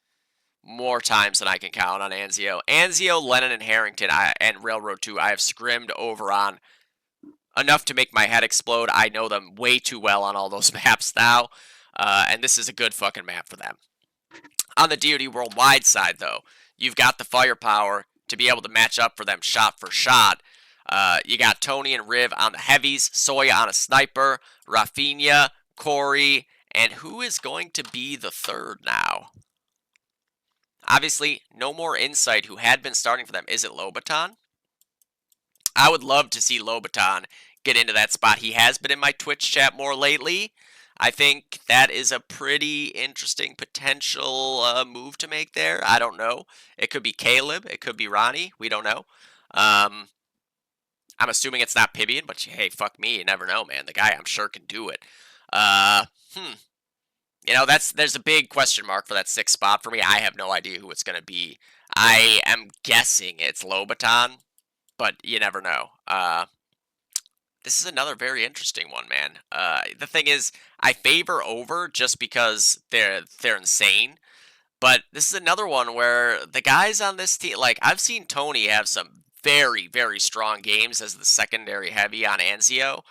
more times than I can count on Anzio. Anzio, Lennon, and Harrington, and Railroad 2, I have scrimmed over on enough to make my head explode. I know them way too well on all those maps now, and this is a good fucking map for them. On the DoD Worldwide side, though, you've got the firepower to be able to match up for them shot for shot. You got Tony and Riv on the heavies, Soya on a sniper, Rafinha, Corey, and who is going to be the third now? Obviously, no more Insight, who had been starting for them. Is it Lobaton? I would love to see Lobaton get into that spot. He has been in my Twitch chat more lately. I think that is a pretty interesting potential move to make there. I don't know. It could be Caleb. It could be Ronnie. We don't know. I'm assuming it's not Pibian, but hey, fuck me. You never know, man. The guy, I'm sure, can do it. There's a big question mark for that sixth spot for me. I have no idea who it's going to be. I am guessing it's Lobaton, but you never know. This is another very interesting one, man. The thing is, I favor Over just because they're insane. But this is another one where the guys on this team, like, I've seen Tony have some very, very strong games as the secondary heavy on Anzio.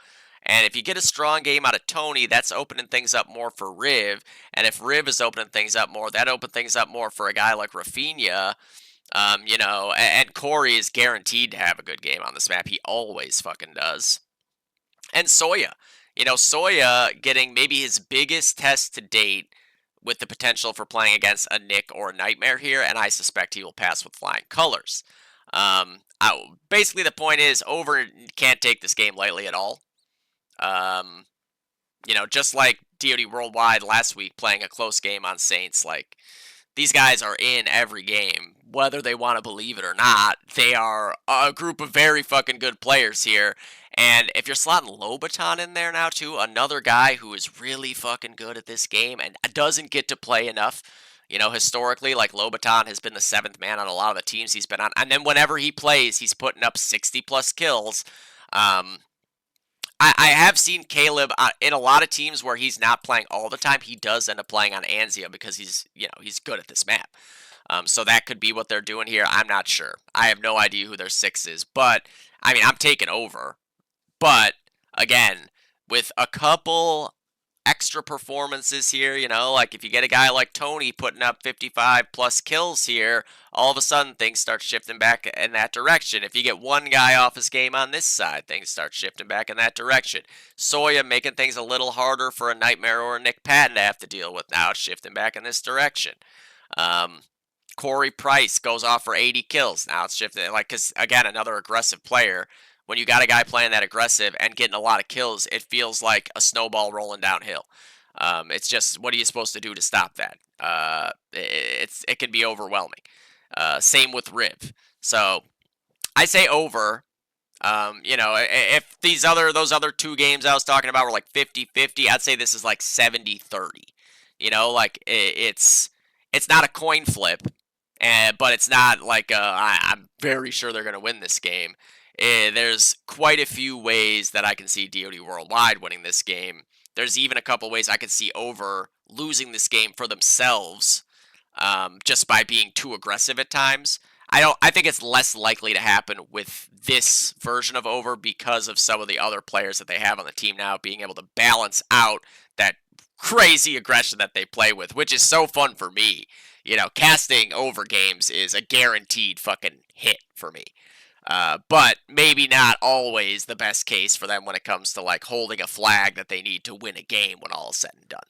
And if you get a strong game out of Tony, that's opening things up more for Riv. And if Riv is opening things up more, that opens things up more for a guy like Rafinha. And Corey is guaranteed to have a good game on this map. He always fucking does. And Soya. Soya getting maybe his biggest test to date with the potential for playing against a Nick or a Nightmare here, and I suspect he will pass with flying colors. Basically, the point is, Over can't take this game lightly at all. Just like DoD Worldwide last week playing a close game on Saints, like, these guys are in every game whether they want to believe it or not, they are a group of very fucking good players here. And if you're slotting Lobaton in there now too, another guy who is really fucking good at this game and doesn't get to play enough. Historically, like Lobaton has been the seventh man on a lot of the teams he's been on. And then whenever he plays, he's putting up 60 plus kills. I have seen Caleb in a lot of teams where he's not playing all the time. He does end up playing on Anzio because he's good at this map. So that could be what they're doing here. I'm not sure. I have no idea who their 6 is. But, I mean, I'm taking over. But, again, with a couple extra performances here, like if you get a guy like Tony putting up 55 plus kills here, all of a sudden things start shifting back in that direction. If you get one guy off his game on this side, things start shifting back in that direction. Soya making things a little harder for a Nightmare or a Nick Patton to have to deal with. Now it's shifting back in this direction. Corey Price goes off for 80 kills. Now it's shifting, because again, another aggressive player. When you got a guy playing that aggressive and getting a lot of kills, it feels like a snowball rolling downhill. It's just, what are you supposed to do to stop that? It can be overwhelming. Same with Riv. So I say over. If those other 2 games I was talking about were like 50-50, I'd say this is like 70-30. It's not a coin flip, but it's not like I'm very sure they're going to win this game. There's quite a few ways that I can see DoD Worldwide winning this game. There's even a couple ways I could see over losing this game for themselves, just by being too aggressive at times. I think it's less likely to happen with this version of over because of some of the other players that they have on the team now being able to balance out that crazy aggression that they play with, which is so fun for me. Casting over games is a guaranteed fucking hit for me. But maybe not always the best case for them when it comes to like holding a flag that they need to win a game when all is said and done.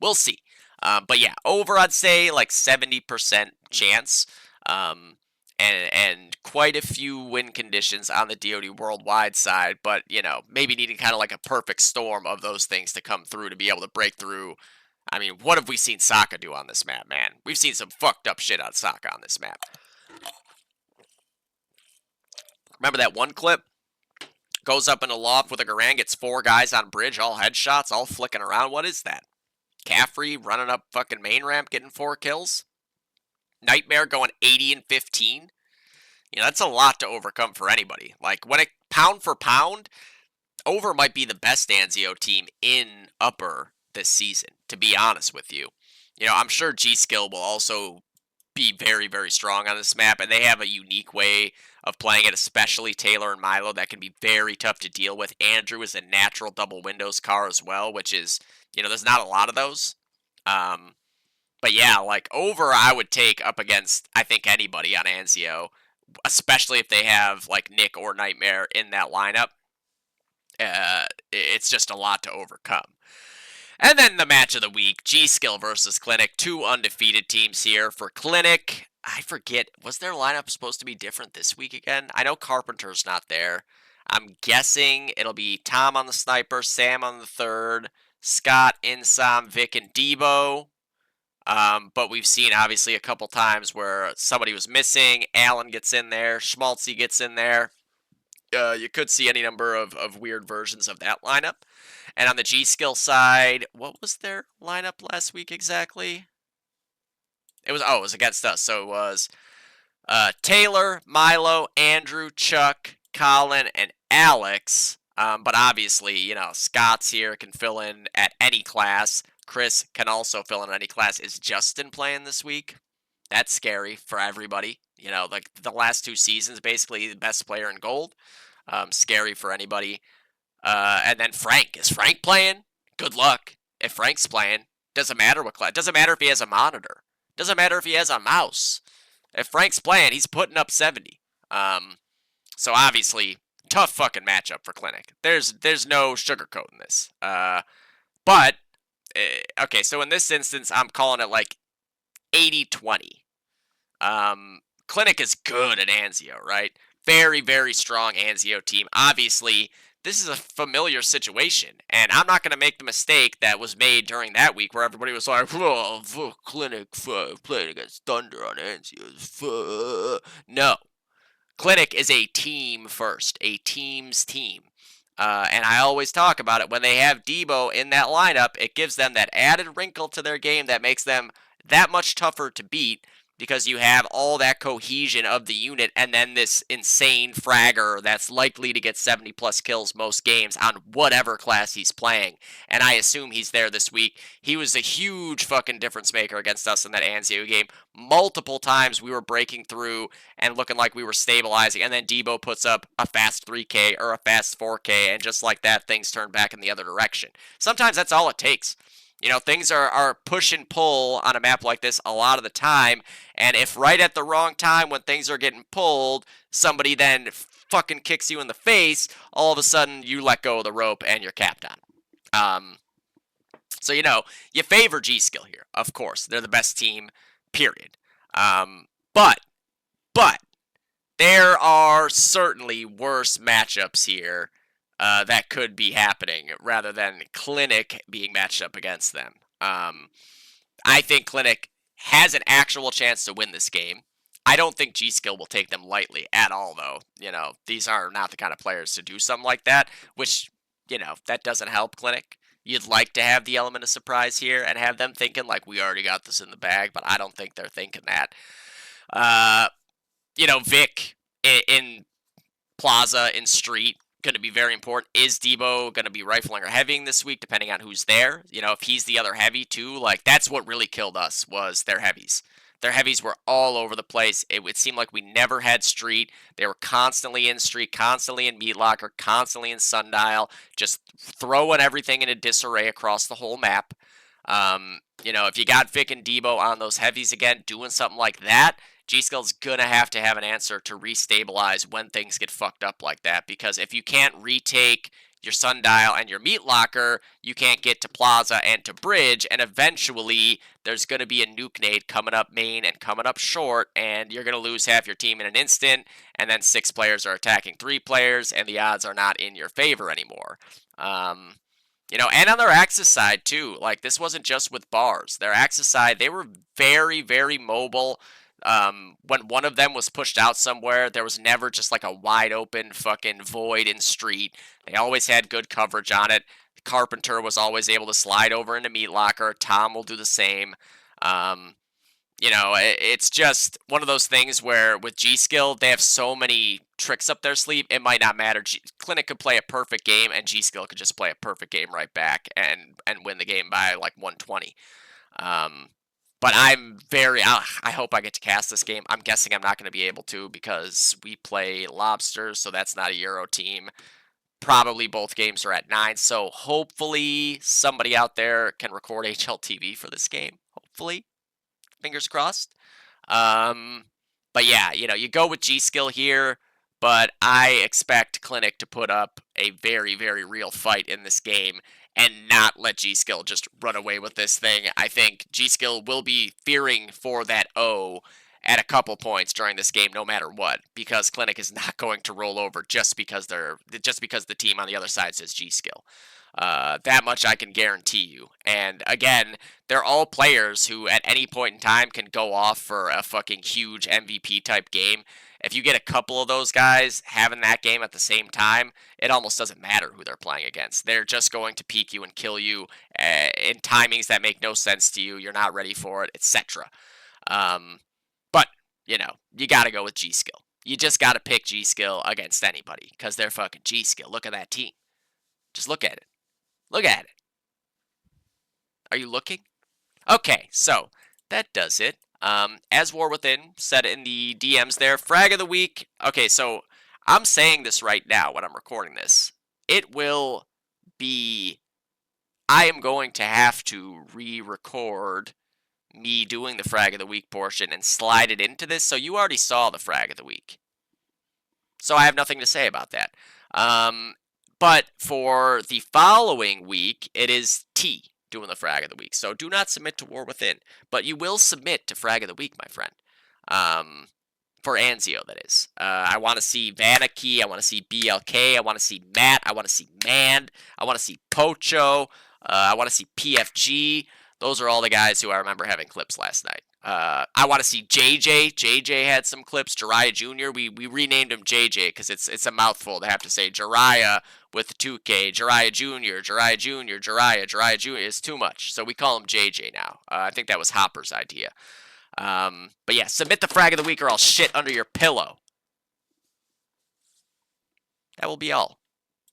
We'll see. But yeah, over I'd say like 70% chance. And quite a few win conditions on the DoD Worldwide side, but maybe needing kind of like a perfect storm of those things to come through to be able to break through. I mean, what have we seen Sokka do on this map, man? We've seen some fucked up shit on Sokka on this map. Remember that one clip? Goes up in a loft with a Garand, gets 4 guys on bridge, all headshots, all flicking around. What is that? Caffrey running up fucking main ramp, getting 4 kills? Nightmare going 80 and 15? That's a lot to overcome for anybody. Like, when it pound for pound, over might be the best Anzio team in upper this season, to be honest with you. I'm sure G-Skill will also be very, very strong on this map, and they have a unique way of playing it, especially Taylor and Milo, that can be very tough to deal with. Andrew is a natural double windows car as well, which is, there's not a lot of those. But yeah, like, over I would take up against, I think, anybody on Anzio, especially if they have, like, Nick or Nightmare in that lineup. It's just a lot to overcome. And then the match of the week, G-Skill versus Clinic. 2 undefeated teams here. For Clinic, I forget, was their lineup supposed to be different this week again? I know Carpenter's not there. I'm guessing it'll be Tom on the sniper, Sam on the third, Scott, Insom, Vic, and Debo. But we've seen, obviously, a couple times where somebody was missing. Allen gets in there. Schmaltzy gets in there. You could see any number of weird versions of that lineup. And on the G-Skill side, what was their lineup last week exactly? It was against us. So it was Taylor, Milo, Andrew, Chuck, Colin, and Alex. But obviously, Scott's here, can fill in at any class. Chris can also fill in any class. Is Justin playing this week? That's scary for everybody. Like the last 2 seasons, basically the best player in gold. Scary for anybody. And then Frank. Is Frank playing? Good luck. If Frank's playing, doesn't matter what class. Doesn't matter if he has a monitor. Doesn't matter if he has a mouse. If Frank's playing, he's putting up 70. So obviously, tough fucking matchup for Clinic. There's no sugarcoating this. But, okay, so in this instance, I'm calling it like 80-20. Clinic is good at Anzio, right? Very, very strong Anzio team. Obviously, this is a familiar situation, and I'm not going to make the mistake that was made during that week where everybody was like, oh, Clinic playing against Thunder on Anzio. No. Clinic is a team first, a team's team. And I always talk about it. When they have Debo in that lineup, it gives them that added wrinkle to their game that makes them that much tougher to beat because you have all that cohesion of the unit and then this insane fragger that's likely to get 70 plus kills most games on whatever class he's playing. And I assume he's there this week. He was a huge fucking difference maker against us in that Anzio game. Multiple times we were breaking through and looking like we were stabilizing, and then Debo puts up a fast 3K or a fast 4K, and just like that, things turn back in the other direction. Sometimes that's all it takes. You know, things are push and pull on a map like this a lot of the time, and if right at the wrong time when things are getting pulled, somebody then fucking kicks you in the face, all of a sudden you let go of the rope and you're capped on. So, you know, you favor G-Skill here, of course. They're the best team, period. But there are certainly worse matchups here that could be happening rather than Clinic being matched up against them. I think Clinic has an actual chance to win this game. I don't think G-Skill will take them lightly at all, though. You know, these are not the kind of players to do something like that, which, you know, that doesn't help Clinic. You'd like to have the element of surprise here and have them thinking, like, we already got this in the bag, but I don't think they're thinking that. You know, Vic in Plaza, in Street, going to be very important. Is Debo going to be rifling or heavying this week, depending on who's there? You know, if he's the other heavy, too, like, that's what really killed us, was their heavies. Their heavies were all over the place. It would seem like we never had Street. They were constantly in Street, constantly in Meat Locker, constantly in Sundial, just throwing everything in a disarray across the whole map. You know, if you got Vic and Debo on those heavies again, doing something like that, G-Skill's gonna have to have an answer to restabilize when things get fucked up like that, because if you can't retake your Sundial and your Meat Locker, you can't get to Plaza and to Bridge, and eventually there's going to be a nuke nade coming up main and coming up short, and you're going to lose half your team in an instant, and then 6 players are attacking 3 players, and the odds are not in your favor anymore. You know, and on their Axis side, too, like, this wasn't just with bars. Their Axis side, they were very, very mobile. When one of them was pushed out somewhere, there was never just like a wide open fucking void in Street. They always had good coverage on it. Carpenter was always able to slide over into Meat Locker. Tom will do the same. You know, it's just one of those things where with G-Skill, they have so many tricks up their sleeve, it might not matter. Clinic could play a perfect game, and G-Skill could just play a perfect game right back and win the game by like 120. But I'm I hope I get to cast this game. I'm guessing I'm not going to be able to because we play Lobsters, so that's not a Euro team. Probably both games are at 9, so hopefully somebody out there can record HLTV for this game. Hopefully. Fingers crossed. But yeah, you know, you go with G-Skill here, but I expect Clinic to put up a very, very real fight in this game and not let G-Skill just run away with this thing. I think G-Skill will be fearing for that O at a couple points during this game, no matter what, because Clinic is not going to roll over just because the team on the other side says G-Skill. That much I can guarantee you. And again, they're all players who at any point in time can go off for a fucking huge MVP type game. If you get a couple of those guys having that game at the same time, it almost doesn't matter who they're playing against. They're just going to peek you and kill you in timings that make no sense to you. You're not ready for it, etc. But, you know, you got to go with G-Skill. You just got to pick G-Skill against anybody because they're fucking G-Skill. Look at that team. Just look at it. Look at it. Are you looking? Okay, so that does it. As War Within said in the DMs there, frag of the week. Okay, so I'm saying this right now when I'm recording this. It will be... I am going to have to re-record me doing the frag of the week portion and slide it into this, so you already saw the frag of the week. So I have nothing to say about that. But for the following week, it is T doing the frag of the week. So do not submit to War Within, but you will submit to frag of the week, my friend. For Anzio, that is. I want to see Vanicky. I want to see BLK. I want to see Matt. I want to see Mand. I want to see Pocho. I want to see PFG. Those are all the guys who I remember having clips last night. I want to see JJ. JJ had some clips. Jiraiya Jr. We renamed him JJ because it's a mouthful to have to say Jiraiya with 2K. Jiraiya Jr. Jiraiya Jr. Jiraiya Jr. It's too much. So we call him JJ now. I think that was Hopper's idea. But yeah, submit the frag of the week or I'll shit under your pillow. That will be all.